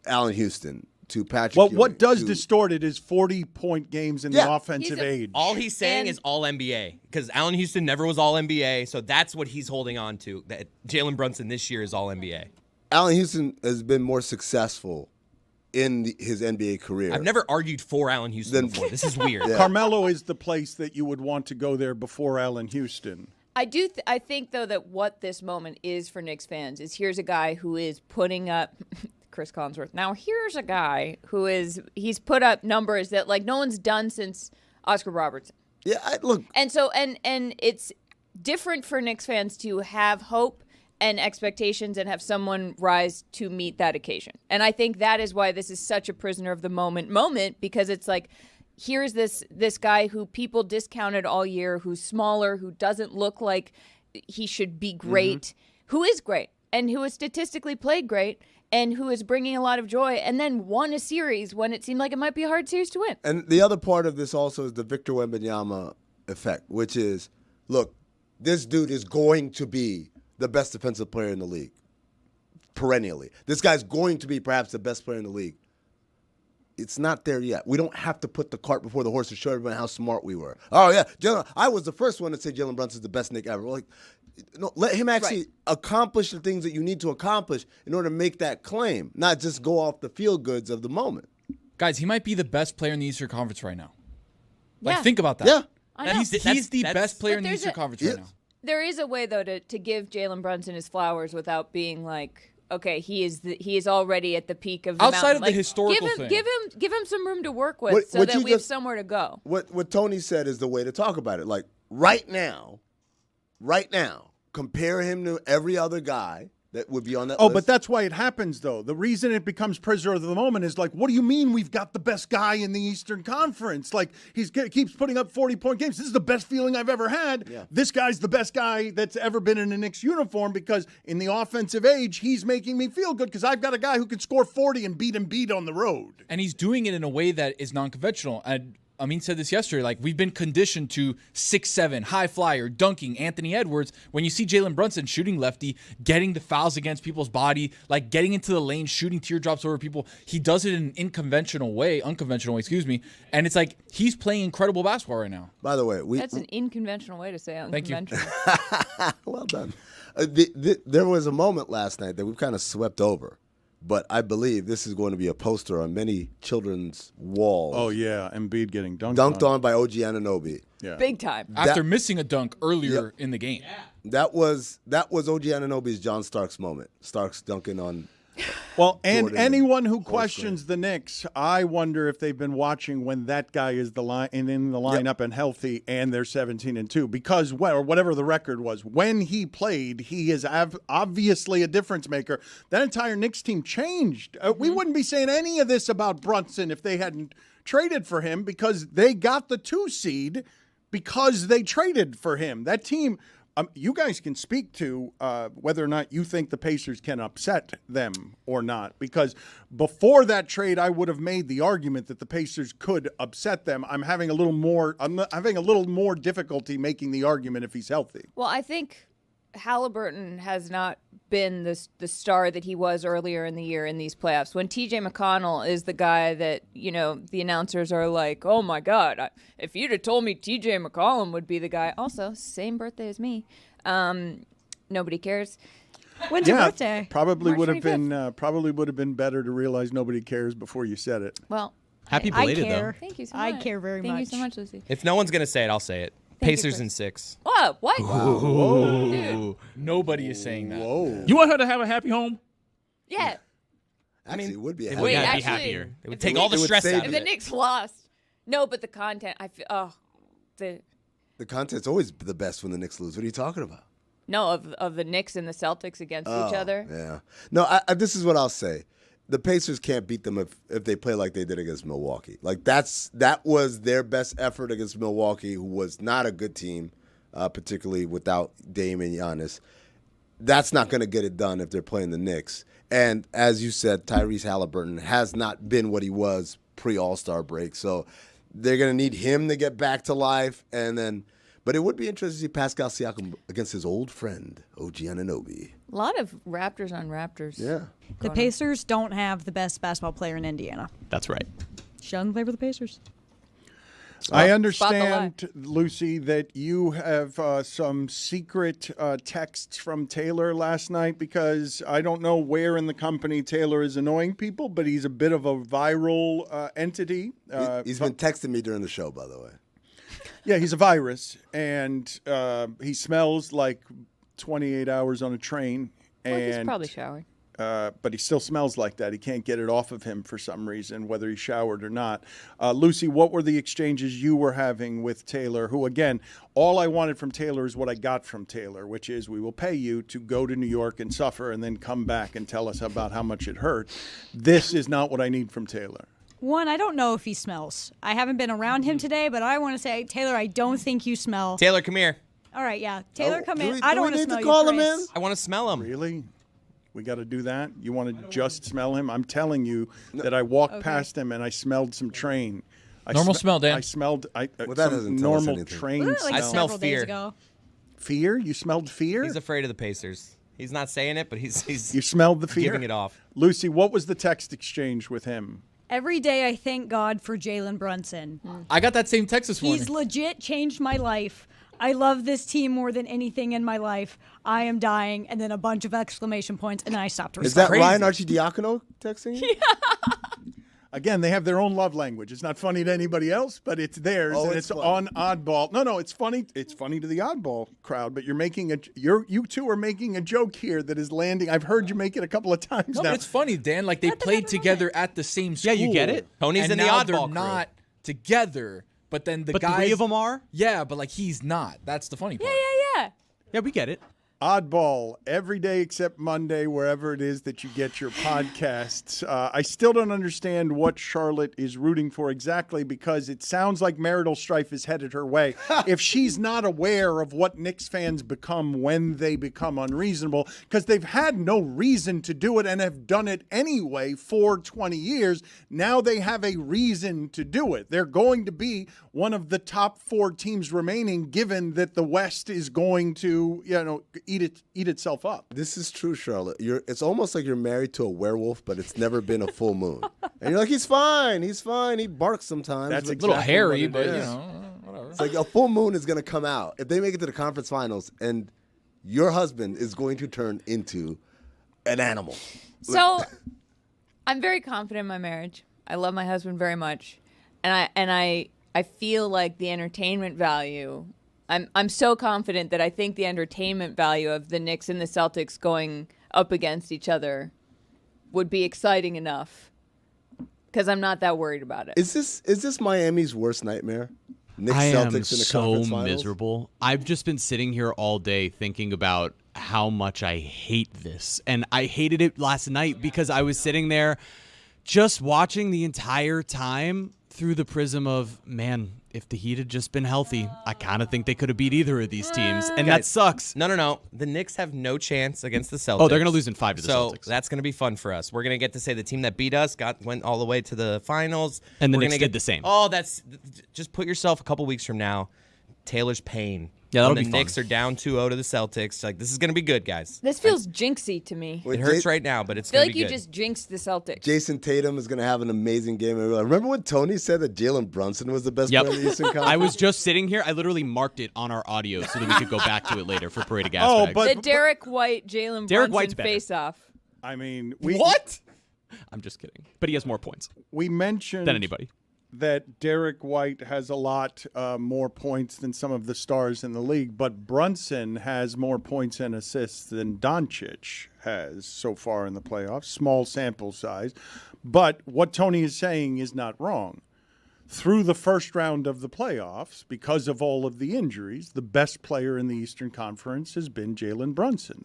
Allen Houston, to Patrick Ewing. What does distort it is 40-point games in the offensive age. All he's saying is All-NBA because Allen Houston never was All-NBA, so that's what he's holding on to. That Jalen Brunson this year is All-NBA. Allen Houston has been more successful in his NBA career. I've never argued for Allen Houston before. This is weird. Carmelo is the place that you would want to go there before Allen Houston. I think, though, that what this moment is for Knicks fans is here's a guy who is putting up Chris Collinsworth. Now, here's a guy who he's put up numbers that, like, no one's done since Oscar Robertson. Yeah, look. And so, and it's different for Knicks fans to have hope and expectations and have someone rise to meet that occasion. And I think that is why this is such a prisoner of the moment, because it's like, here's this guy who people discounted all year, who's smaller, who doesn't look like he should be great, who is great, and who has statistically played great, and who is bringing a lot of joy, and then won a series when it seemed like it might be a hard series to win. And the other part of this also is the Victor Wembanyama effect, which is, look, this dude is going to be the best defensive player in the league, perennially. This guy's going to be perhaps the best player in the league. It's not there yet. We don't have to put the cart before the horse to show everybody how smart we were. Oh, yeah, I was the first one to say Jalen Brunson's the best Knick ever. Like, no, let him actually accomplish the things that you need to accomplish in order to make that claim, not just go off the feel goods of the moment. Guys, he might be the best player in the Eastern Conference right now. Like, think about that. Yeah. I know. He's the best player in the Eastern Conference right now. There is a way, though, to give Jalen Brunson his flowers without being like, okay, he is already at the peak of the outside mountain. of the historical thing. Give him some room to work with so that we have somewhere to go. What Tony said is the way to talk about it. Like right now, compare him to every other guy that would be on that Oh, list. but that's why it happens, though. The reason it becomes prisoner of the moment is like, what do you mean we've got the best guy in the Eastern Conference? Like, keeps putting up 40-point games. This is the best feeling I've ever had. Yeah. This guy's the best guy that's ever been in a Knicks uniform because in the offensive age, he's making me feel good because I've got a guy who can score 40 and beat on the road. And he's doing it in a way that is non-conventional. And Amin said this yesterday, like we've been conditioned to 6'7", high flyer, dunking, Anthony Edwards. When you see Jalen Brunson shooting lefty, getting the fouls against people's body, like getting into the lane, shooting teardrops over people, he does it in an unconventional way, and it's like he's playing incredible basketball right now. By the way, that's an inconventional way to say unconventional. Thank you. Well done. There was a moment last night that we've kind of swept over. But I believe this is going to be a poster on many children's walls. Oh, yeah. Embiid getting dunked on by OG Anunoby. Yeah. Big time. After missing a dunk earlier in the game. Yeah. That was OG Anunoby's John Starks moment. Starks dunking on Well, and Jordan anyone who questions the Knicks, I wonder if they've been watching when that guy is in the lineup and healthy, and they're 17-2 because or whatever the record was when he played, he is obviously a difference maker. That entire Knicks team changed. We wouldn't be saying any of this about Brunson if they hadn't traded for him because they got the 2 seed because they traded for him. That team. You guys can speak to whether or not you think the Pacers can upset them or not, because before that trade, I would have made the argument that the Pacers could upset them. I'm having a little more difficulty making the argument if he's healthy. Well, I think Halliburton has not been the star that he was earlier in the year in these playoffs. When TJ McConnell is the guy that, the announcers are like, oh my God, if you'd have told me TJ McCollum would be the guy. Also, same birthday as me. Nobody cares. When's your birthday? Probably March would have 25th. been better to realize nobody cares before you said it. Well, happy belated though. Thank you so much. I care very much. Thank you so much, Lucy. If no one's going to say it, I'll say it. Pacers in 6. Oh, what? Whoa. Dude. Nobody is saying that. Whoa. You want her to have a happy home? Yeah. Actually, it would be a They happy would Wait, be actually, happier. They would if take the all the Knicks- stress out If of the it. Knicks lost. No, but the content, The content's always the best when the Knicks lose. What are you talking about? No, of the Knicks and the Celtics against each other. Yeah. No, this is what I'll say. The Pacers can't beat them if they play like they did against Milwaukee. Like that was their best effort against Milwaukee, who was not a good team, particularly without Dame and Giannis. That's not going to get it done if they're playing the Knicks. And as you said, Tyrese Halliburton has not been what he was pre-All-Star break. So they're going to need him to get back to life. But it would be interesting to see Pascal Siakam against his old friend, OG Anunoby. A lot of Raptors on Raptors. Yeah. The Pacers don't have the best basketball player in Indiana. That's right. She doesn't play for the Pacers. I understand, Lucy, that you have some secret texts from Taylor last night because I don't know where in the company Taylor is annoying people, but he's a bit of a viral entity. He's been texting me during the show, by the way. Yeah, he's a virus, and he smells like 28 hours on a train. Well, he's and probably showering. But he still smells like that. He can't get it off of him for some reason, whether he showered or not. Lucy, what were the exchanges you were having with Taylor, who, again, all I wanted from Taylor is what I got from Taylor, which is we will pay you to go to New York and suffer and then come back and tell us about how much it hurt. This is not what I need from Taylor. One, I don't know if he smells. I haven't been around him today, but I want to say, Taylor, I don't think you smell. Taylor, come here. All right, yeah. Taylor, come in. do I don't we want to need smell to you, call him Chris. in? I want to smell him. Really? We got to do that? You want to just smell him? I'm telling you that I walked past him and I smelled some train. Normal smell, Dan. I smelled that some doesn't tell us normal anything. train Wasn't it like I smell. smell several days fear. ago? Fear? You smelled fear? He's afraid of the Pacers. He's not saying it, but he's You smelled the fear? giving it off. Lucy, what was the text exchange with him? Every day I thank God for Jalen Brunson. I got that same text this morning. He's legit changed my life. I love this team more than anything in my life. I am dying, and then a bunch of exclamation points, and then I stopped Is that responding. Ryan Arcidiacono texting you? Again, they have their own love language. It's not funny to anybody else, but it's theirs, and it's it's funny. on oddball. No, it's funny. It's funny to the oddball crowd, but you two are making a joke here that is landing. I've heard you make it a couple of times No, now. but it's funny, Dan. Like they played together at the same school. Yeah, you get it? Tony's and in the now oddball they're crew. not together. But then the But guys, 3 of them are? Yeah, but like he's not. That's the funny part. Yeah. Yeah, we get it. Oddball, every day except Monday, wherever it is that you get your podcasts. I still don't understand what Charlotte is rooting for exactly, because it sounds like marital strife is headed her way. If she's not aware of what Knicks fans become when they become unreasonable, because they've had no reason to do it and have done it anyway for 20 years, now they have a reason to do it. They're going to be one of the top 4 teams remaining, given that the West is going to, eat itself up. This is true, Charlotte. It's almost like you're married to a werewolf, but it's never been a full moon. And you're like, he's fine. He barks sometimes. That's exactly a little hairy, but whatever. It's like a full moon is going to come out. If they make it to the conference finals, and your husband is going to turn into an animal. So I'm very confident in my marriage. I love my husband very much. And I feel like the entertainment value, I'm so confident that I think the entertainment value of the Knicks and the Celtics going up against each other would be exciting enough, because I'm not that worried about it. Is this Miami's worst nightmare? Knicks, I Celtics am in the so conference finals? miserable. I've just been sitting here all day thinking about how much I hate this. And I hated it last night because I was sitting there just watching the entire time through the prism of, man, if the Heat had just been healthy, I kind of think they could have beat either of these teams. And that sucks. No. The Knicks have no chance against the Celtics. Oh, they're going to lose in 5 to the Celtics. So that's going to be fun for us. We're going to get to say the team that beat us went all the way to the finals. And the We're Knicks gonna did the same. Oh, just put yourself a couple weeks from now. Taylor's pain. Yeah, that'll when be the fun. Knicks are down 2-0 to the Celtics. Like, this is going to be good, guys. This feels jinxy to me. It hurts right now, but it's I feel going like to be you good. just jinxed the Celtics. Jason Tatum is going to have an amazing game. Remember when Tony said that Jalen Brunson was the best player in the Eastern Conference? I was just sitting here. I literally marked it on our audio so that we could go back to it later for Parade of Gas Bags. The Derek White, Jalen Derek Brunson White's better. face-off. I mean, What? I'm just kidding. But he has more points We mentioned than anybody. that Derek White has a lot more points than some of the stars in the league, but Brunson has more points and assists than Doncic has so far in the playoffs. Small sample size. But what Tony is saying is not wrong. Through the first round of the playoffs, because of all of the injuries, the best player in the Eastern Conference has been Jalen Brunson.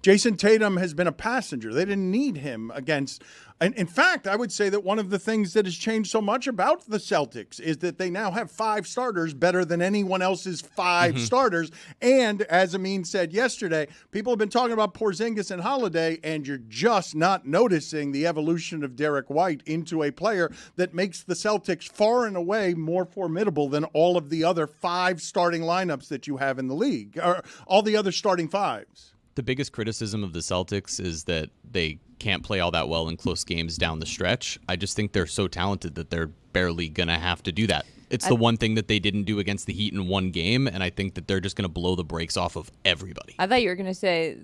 Jason Tatum has been a passenger. They didn't need him against. And in fact, I would say that one of the things that has changed so much about the Celtics is that they now have 5 starters better than anyone else's 5 starters. And as Amin said yesterday, people have been talking about Porzingis and Holiday, and you're just not noticing the evolution of Derek White into a player that makes the Celtics far and away more formidable than all of the other 5 starting lineups that you have in the league, or all the other starting 5s. The biggest criticism of the Celtics is that they can't play all that well in close games down the stretch. I just think they're so talented that they're barely going to have to do that. It's the one thing that they didn't do against the Heat in one game, and I think that they're just going to blow the brakes off of everybody. I thought you were going to say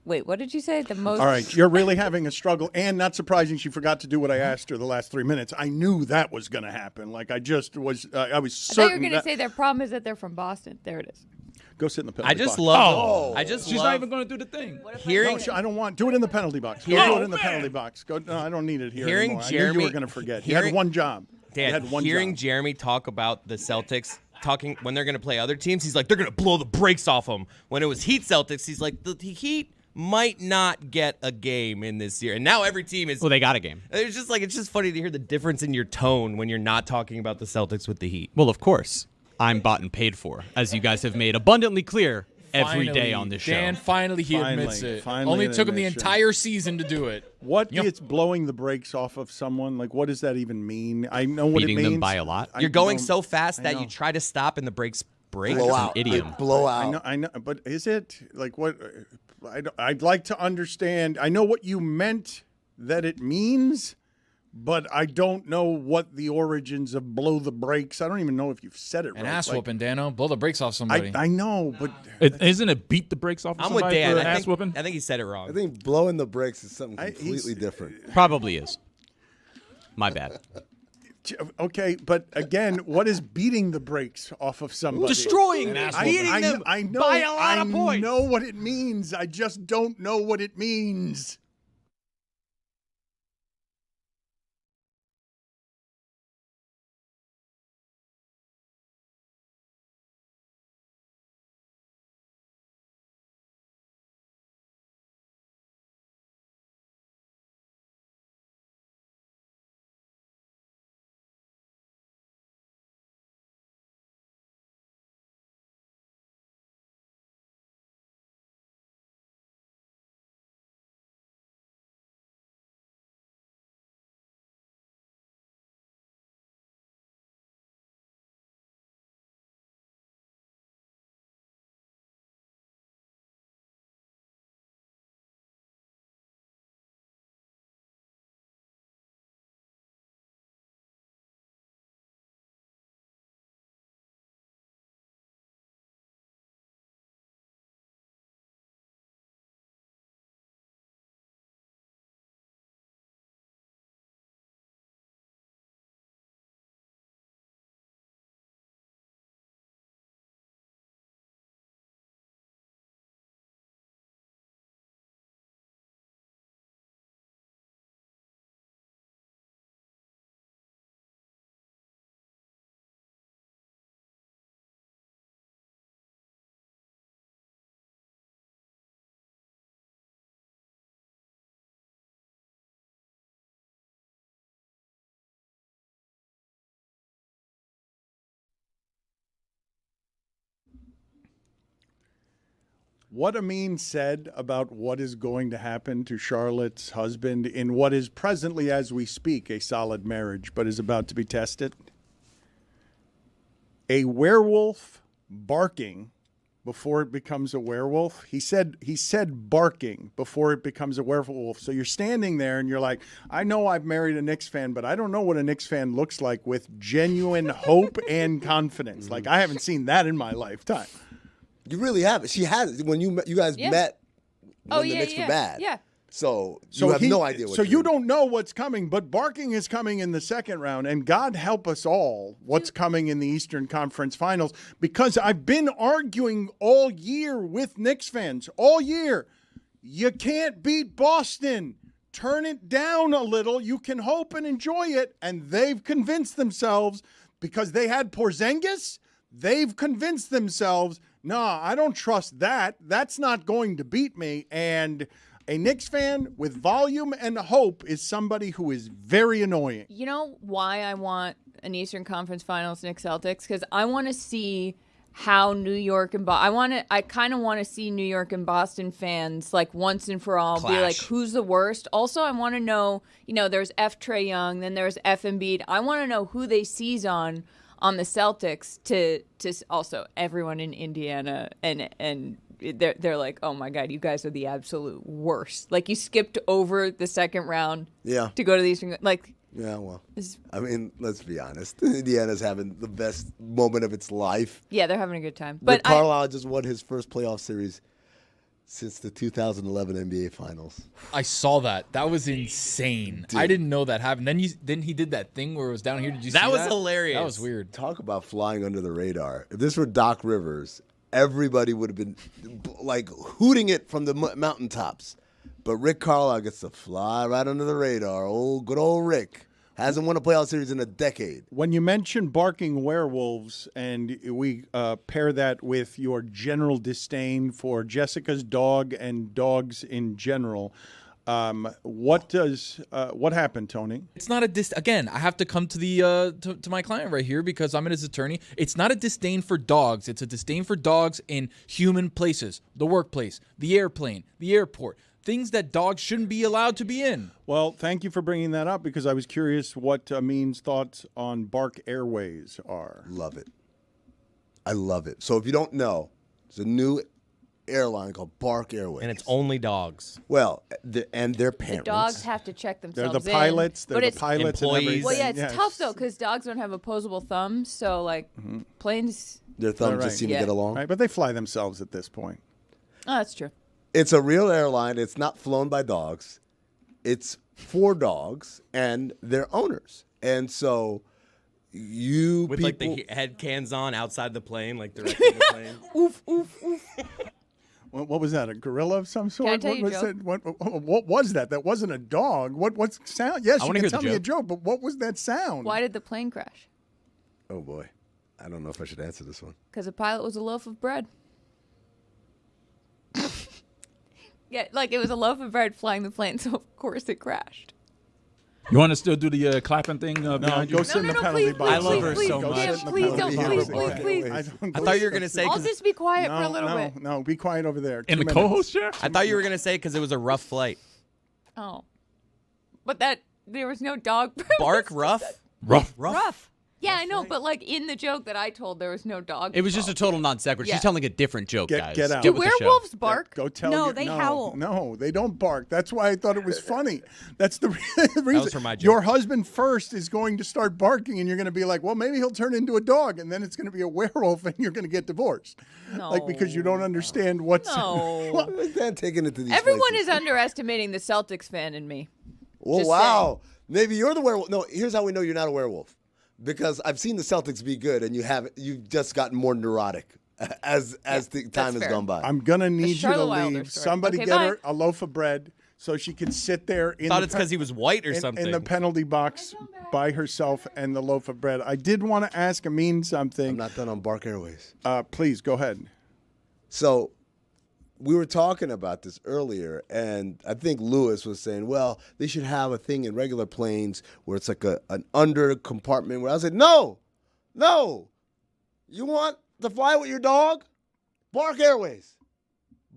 wait, what did you say? The most. All right, you're really having a struggle, and not surprising, she forgot to do what I asked her the last 3 minutes. I knew that was going to happen. Like I was certain. I thought you were going to say their problem is that they're from Boston. There it is. Go sit in the penalty box. She's not even going to do the thing. I don't want. Do it in the penalty box. Do it in the penalty box. Go. No, I don't need it here anymore. I knew you were going to forget. You had one job. Dan, Jeremy talk about the Celtics talking when they're going to play other teams, he's like, they're going to blow the brakes off them. When it was Heat Celtics, he's like, the Heat might not get a game in this year. And now every team is. Well, they got a game. It's just funny to hear the difference in your tone when you're not talking about the Celtics with the Heat. Well, of course. I'm bought and paid for, as you guys have made abundantly clear every day on this show. Dan finally admits it. Only took him the entire season to do it. What is blowing the brakes off of someone? Like, what does that even mean? I know what it means. Beating them by a lot. You're going so fast that you try to stop and the brakes break. Blow It's out. an idiom. Blow out. I know, but is it like what? I'd like to understand. I know what you meant that it means, but I don't know what the origins of blow the brakes. I don't even know if you've said it right. An ass whooping, Dano. Blow the brakes off somebody. I know, but isn't it beat the brakes off of I'm with somebody Dan. for ass whooping? I think he said it wrong. I think blowing the brakes is something completely different. Probably is. My bad. Okay, but again, what is beating the brakes off of somebody? Destroying them, beating them I know, by a lot of points. I know what it means. I just don't know what it means. What Amin said about what is going to happen to Charlotte's husband in what is presently, as we speak, a solid marriage, but is about to be tested. A werewolf barking before it becomes a werewolf. He said barking before it becomes a werewolf. So you're standing there and you're like, I know I've married a Knicks fan, but I don't know what a Knicks fan looks like with genuine hope and confidence. Like, I haven't seen that in my lifetime. You really haven't. She has. When you guys met when the Knicks were bad. Yeah. So you have no idea what. So you don't know what's coming, but barking is coming in the second round, and God help us all what's coming in the Eastern Conference Finals, because I've been arguing all year with Knicks fans, all year. You can't beat Boston. Turn it down a little. You can hope and enjoy it, and they've convinced themselves, because they had Porzingis, they've convinced themselves, nah, I don't trust that. That's not going to beat me, and a Knicks fan with volume and hope is somebody who is very annoying. You know why I want an Eastern Conference Finals Knicks Celtics? Because I want to see how New York and I kind of want to see New York and Boston fans, like, once and for all be like, who's the worst? Also, I want to know, there's F. Trae Young, then there's F. Embiid. I want to know who they seize on the Celtics to also everyone in Indiana and they're like, oh my God, you guys are the absolute worst. Like, you skipped over the second round to go to the Eastern. Like, yeah, well, I mean, let's be honest. Indiana's having the best moment of its life. Yeah, they're having a good time. But Rick Carlisle just won his first playoff series since the 2011 NBA Finals. I saw that. That was insane. Dude. I didn't know that happened. Then he did that thing where it was down here. Did you see that? That was hilarious. That was weird. Talk about flying under the radar. If this were Doc Rivers, everybody would have been like hooting it from the mountaintops. But Rick Carlisle gets to fly right under the radar. Oh, good old Rick. Hasn't won a playoff series in a decade. When you mention barking werewolves, and we pair that with your general disdain for Jessica's dog and dogs in general, what happened, Tony? It's not again, I have to come to the to my client right here because I'm his attorney. It's not a disdain for dogs. It's a disdain for dogs in human places, the workplace, the airplane, the airport. Things that dogs shouldn't be allowed to be in. Well, thank you for bringing that up, because I was curious what Amin's thoughts on Bark Airways are. Love it. I love it. So if you don't know, there's a new airline called Bark Airways. And it's only dogs. Well, and their parents. The dogs have to check themselves They're the pilots. in. They're the pilots and everything. Well, yeah, it's tough, though, because dogs don't have opposable thumbs. So, like, planes. Their thumbs just seem to get along. Right, but they fly themselves at this point. Oh, that's true. It's a real airline. It's not flown by dogs. It's for dogs and their owners. And so with people, like the head cans on outside the plane, like directing the plane. Oof, oof, oof. What was that? A gorilla of some sort? Can I tell you a joke? What was that? That wasn't a dog. What's sound? Yes, you can tell me a joke, but what was that sound? Why did the plane crash? Oh boy, I don't know if I should answer this one. Because the pilot was a loaf of bread. Yeah, like it was a loaf of bread flying the plane, so of course it crashed. You want to still do the clapping thing behind you? Go sit in the penalty box. I love her so much. Yeah, please don't, please. I thought you were going to say... I'll just be quiet for a little bit. No, be quiet over there. In the co-host chair? I thought you were going to say because it was a rough flight. Oh. But there was no dog. Bark rough? Rough. Yeah, I know, but like in the joke that I told, there was no dog. It was just a total non sequitur. Yeah. She's telling a different joke, guys. Get out. Do werewolves bark? Go tell. No, they howl. No, they don't bark. That's why I thought it was funny. That's the reason. That was for my joke. Your husband first is going to start barking, and you're going to be like, well, maybe he'll turn into a dog, and then it's going to be a werewolf, and you're going to get divorced. No. Like, because you don't understand what's... No. Dan taking it to these Everyone places. is underestimating the Celtics fan in me. Oh, Just wow. Maybe you're the werewolf. No, here's how we know you're not a werewolf. Because I've seen the Celtics be good, and you've just gotten more neurotic as the time has gone by. I'm going to need you to leave. Story. Somebody Okay, get bye. her a loaf of bread so she can sit there in Thought it's because he was white or in something. the penalty box by herself and the loaf of bread. I did want to ask Amin something. I'm not done on Bark Airways. Please, go ahead. So we were talking about this earlier, and I think Lewis was saying, well, they should have a thing in regular planes where it's like an under compartment where I said, no, you want to fly with your dog? Bark Airways.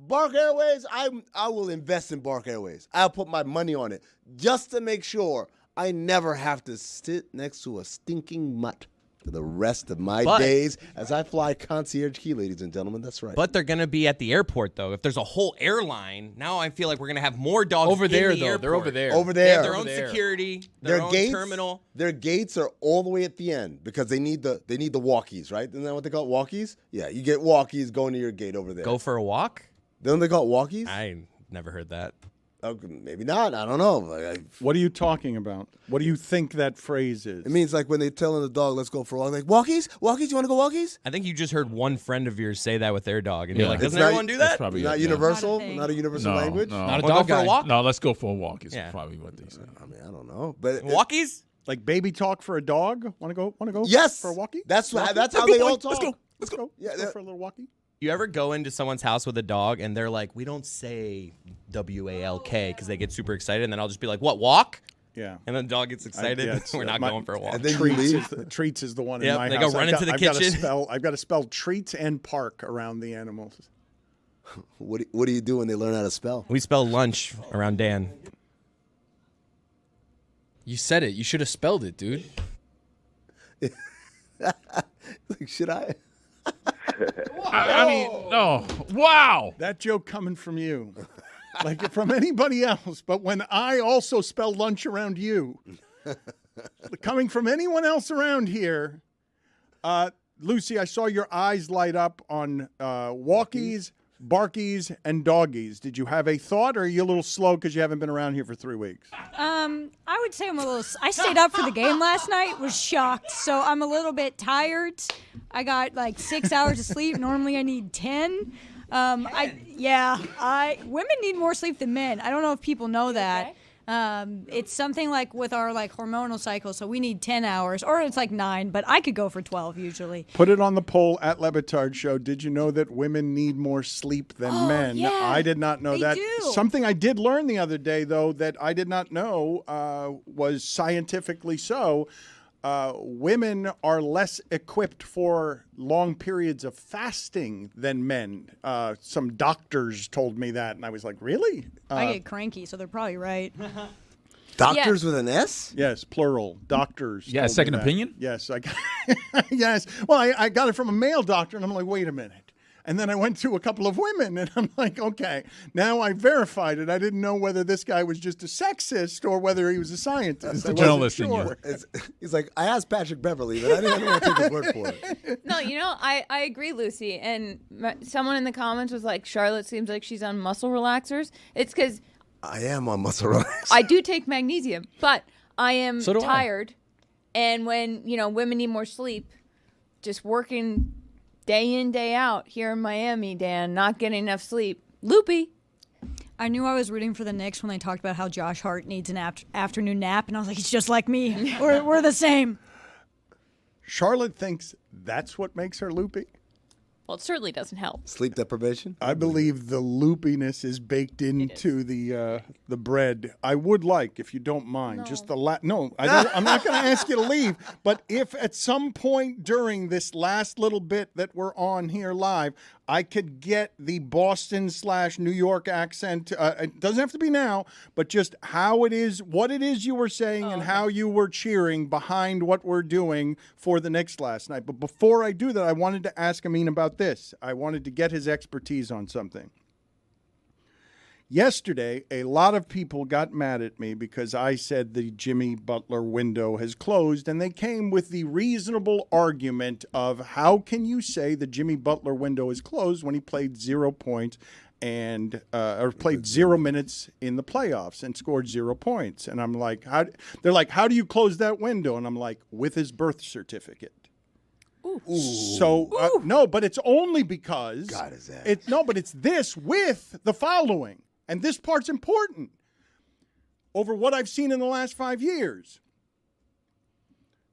Bark Airways, I will invest in Bark Airways. I'll put my money on it just to make sure I never have to sit next to a stinking mutt for the rest of my days as I fly concierge key, ladies and gentlemen. That's right. But they're going to be at the airport, though. If there's a whole airline, now I feel like we're going to have more dogs over there, in the though. airport. They're over there. Over there. They have their own security, their own gates, terminal. Their gates are all the way at the end because they need the walkies, right? Isn't that what they call it, walkies? Yeah, you get walkies going to your gate over there. Go for a walk? Don't they call it walkies? I never heard that. Maybe not. I don't know. What are you talking about? What do you think that phrase is? It means like when they're telling the dog, let's go for a walk. Like, walkies? Walkies? You want to go walkies? I think you just heard one friend of yours say that with their dog. And you're like, doesn't It's everyone do that? That's probably Not it, universal? Yeah. Not a universal language? No. Not a Wanna dog go for guy. a walk? No, let's go for a walk. Is Yeah. probably what they say. I mean, I don't know. But Walkies? Like baby talk for a dog? Want to go? Yes. For a walkie? That's how Let's they go, all boy. talk. Let's go. Yeah, Let's go for a little walkie. You ever go into someone's house with a dog and they're like, we don't say W-A-L-K because they get super excited, and then I'll just be like, what, walk? Yeah. And then the dog gets excited. We're not going for a walk. And then you leave. Treats is the one in Yep, my they house. go run into the kitchen. I've got to spell treats and park around the animals. What do you do when they learn how to spell? We spell lunch around Dan. You said it. You should have spelled it, dude. Like, should I? I mean, no. Wow. That joke coming from you. Like from anybody else, but when I also spell lunch around you, coming from anyone else around here, Lucy, I saw your eyes light up on walkies, barkies, and doggies. Did you have a thought, or are you a little slow because you haven't been around here for 3 weeks? I would say I'm a little. I stayed up for the game last night. Was shocked, so I'm a little bit tired. I got like 6 hours of sleep. Normally I need 10. Women need more sleep than men. I don't know if people know that. It's something like with our like hormonal cycle, so we need 10 hours, or it's like 9, but I could go for 12 usually. Put it on the poll at Le Batard Show. Did you know that women need more sleep than men? Yeah, I did not know that. do. Something I did learn the other day, though, that I did not know was scientifically so. Women are less equipped for long periods of fasting than men. Some doctors told me that, and I was like, really? I get cranky, so they're probably right. Doctors with an S? Yes, plural. Doctors. Yeah, told me second that. opinion? Yes, I got yes. Well, I got it from a male doctor, and I'm like, wait a minute. And then I went to a couple of women, and I'm like, okay, now I verified it. I didn't know whether this guy was just a sexist or whether he was a scientist. The journalist in sure. you. He's like, I asked Patrick Beverley, but I didn't want to take his word for it. No, I agree, Lucy. And someone in the comments was like, Charlotte seems like she's on muscle relaxers. It's because I am on muscle relaxers. I do take magnesium, but I am So do I. tired. And when, women need more sleep, just working day in, day out here in Miami, Dan, not getting enough sleep. Loopy. I knew I was rooting for the Knicks when they talked about how Josh Hart needs an afternoon nap, and I was like, he's just like me. We're the same. Charlotte thinks that's what makes her loopy. Well, it certainly doesn't help. Sleep deprivation? I believe the loopiness is baked into the bread. I would like, if you don't mind, just the no. I'm not going to ask you to leave. But if at some point during this last little bit that we're on here live, I could get the Boston/New York accent. It doesn't have to be now, but just how it is, what it is you were saying, and how you were cheering behind what we're doing for the Knicks last night. But before I do that, I wanted to ask Amin about this. I wanted to get his expertise on something. Yesterday, a lot of people got mad at me because I said the Jimmy Butler window has closed, and they came with the reasonable argument of how can you say the Jimmy Butler window is closed when he played 0 points and or played 0 minutes in the playoffs and scored 0 points. And I'm like, they're like, how do you close that window? And I'm like, with his birth certificate. Ooh. So no, but it's only because God is that. But it's this with the following. And this part's important. Over what I've seen in the last 5 years,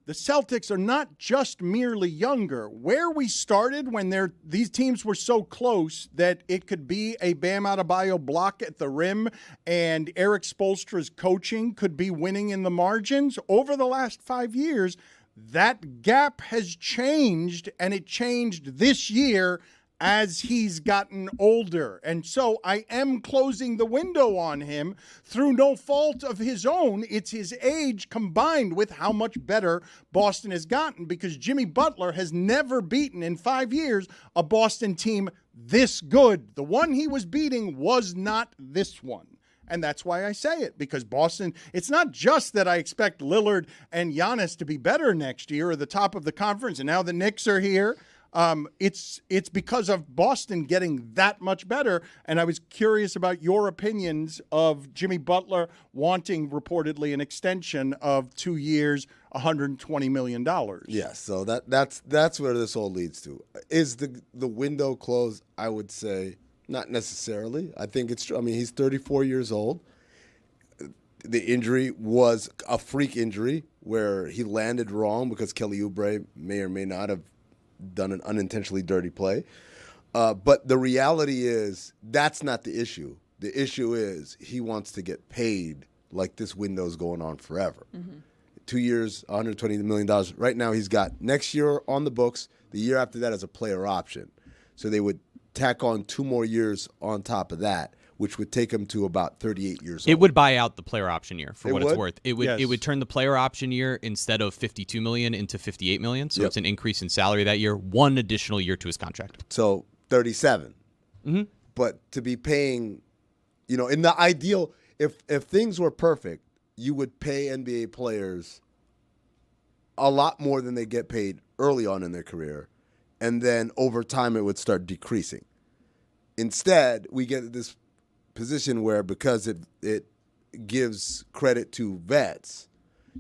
the Celtics are not just merely younger. Where we started when these teams were so close that it could be a Bam Adebayo block at the rim and Eric Spoelstra's coaching could be winning in the margins, over the last 5 years, that gap has changed, and it changed this year as he's gotten older. And so I am closing the window on him through no fault of his own. It's his age combined with how much better Boston has gotten, because Jimmy Butler has never beaten in 5 years a Boston team this good. The one he was beating was not this one. And that's why I say it, because Boston, it's not just that I expect Lillard and Giannis to be better next year or the top of the conference, and now the Knicks are here. It's because of Boston getting that much better. And I was curious about your opinions of Jimmy Butler wanting reportedly an extension of 2 years, $120 million. Yes, so that's where this all leads to. Is the window closed? I would say not necessarily. I think it's true. I mean, he's 34 years old. The injury was a freak injury where he landed wrong because Kelly Oubre may or may not have done an unintentionally dirty play. But the reality is that's not the issue. The issue is he wants to get paid like this window's going on forever. 2 years, $120 million. Right now he's got next year on the books, the year after that as a player option. So they would tack on 2 more years on top of that, which would take him to about 38 years old. It would buy out the player option year for what it's worth. It would Yes. it would turn the player option year instead of $52 million into $58 million. So it's an increase in salary that year, 1 additional year to his contract. So 37. But to be paying, in the ideal, if things were perfect, you would pay NBA players a lot more than they get paid early on in their career, and then over time it would start decreasing. Instead, we get this position where because it gives credit to vets,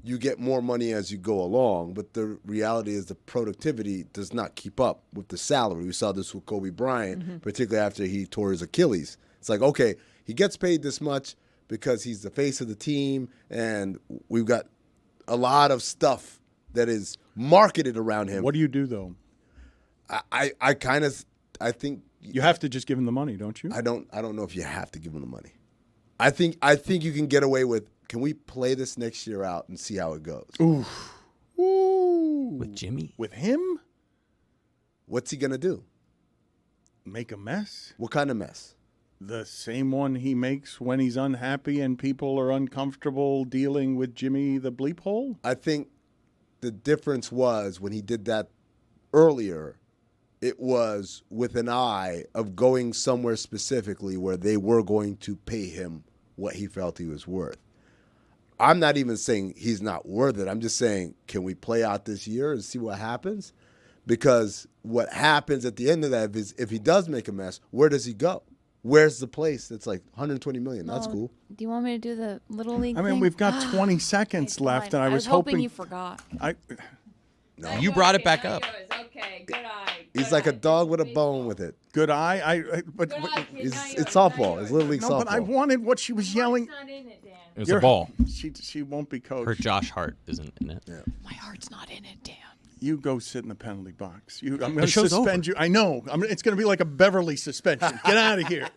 you get more money as you go along, but the reality is the productivity does not keep up with the salary. We saw this with Kobe Bryant, particularly after he tore his Achilles. It's like, okay, he gets paid this much because he's the face of the team, and we've got a lot of stuff that is marketed around him. What do you do, though? I think you have to just give him the money, don't you? I don't know if you have to give him the money. I think you can get away with, can we play this next year out and see how it goes? Ooh. With Jimmy? With him? What's he going to do? Make a mess? What kind of mess? The same one he makes when he's unhappy and people are uncomfortable dealing with Jimmy the bleep hole? I think the difference was when he did that earlier, it was with an eye of going somewhere specifically where they were going to pay him what he felt he was worth. I'm not even saying he's not worth it. I'm just saying, can we play out this year and see what happens? Because what happens at the end of that is if he does make a mess, where does he go? Where's the place that's like $120 million? That's cool. Do you want me to do the Little League I mean, thing? we've got 20 seconds left, and I was hoping you forgot. No. You brought it back up. Okay, good eye. He's like a dog with a bone with it. Good eye. It's softball. It's Little League softball. But I wanted what she was yelling. It was a ball. She won't be coached. Her Josh Hart isn't in it. Yeah. My heart's not in it, Dan. You go sit in the penalty box. I'm going to suspend you. I know. It's going to be like a Beverley suspension. Get out of here.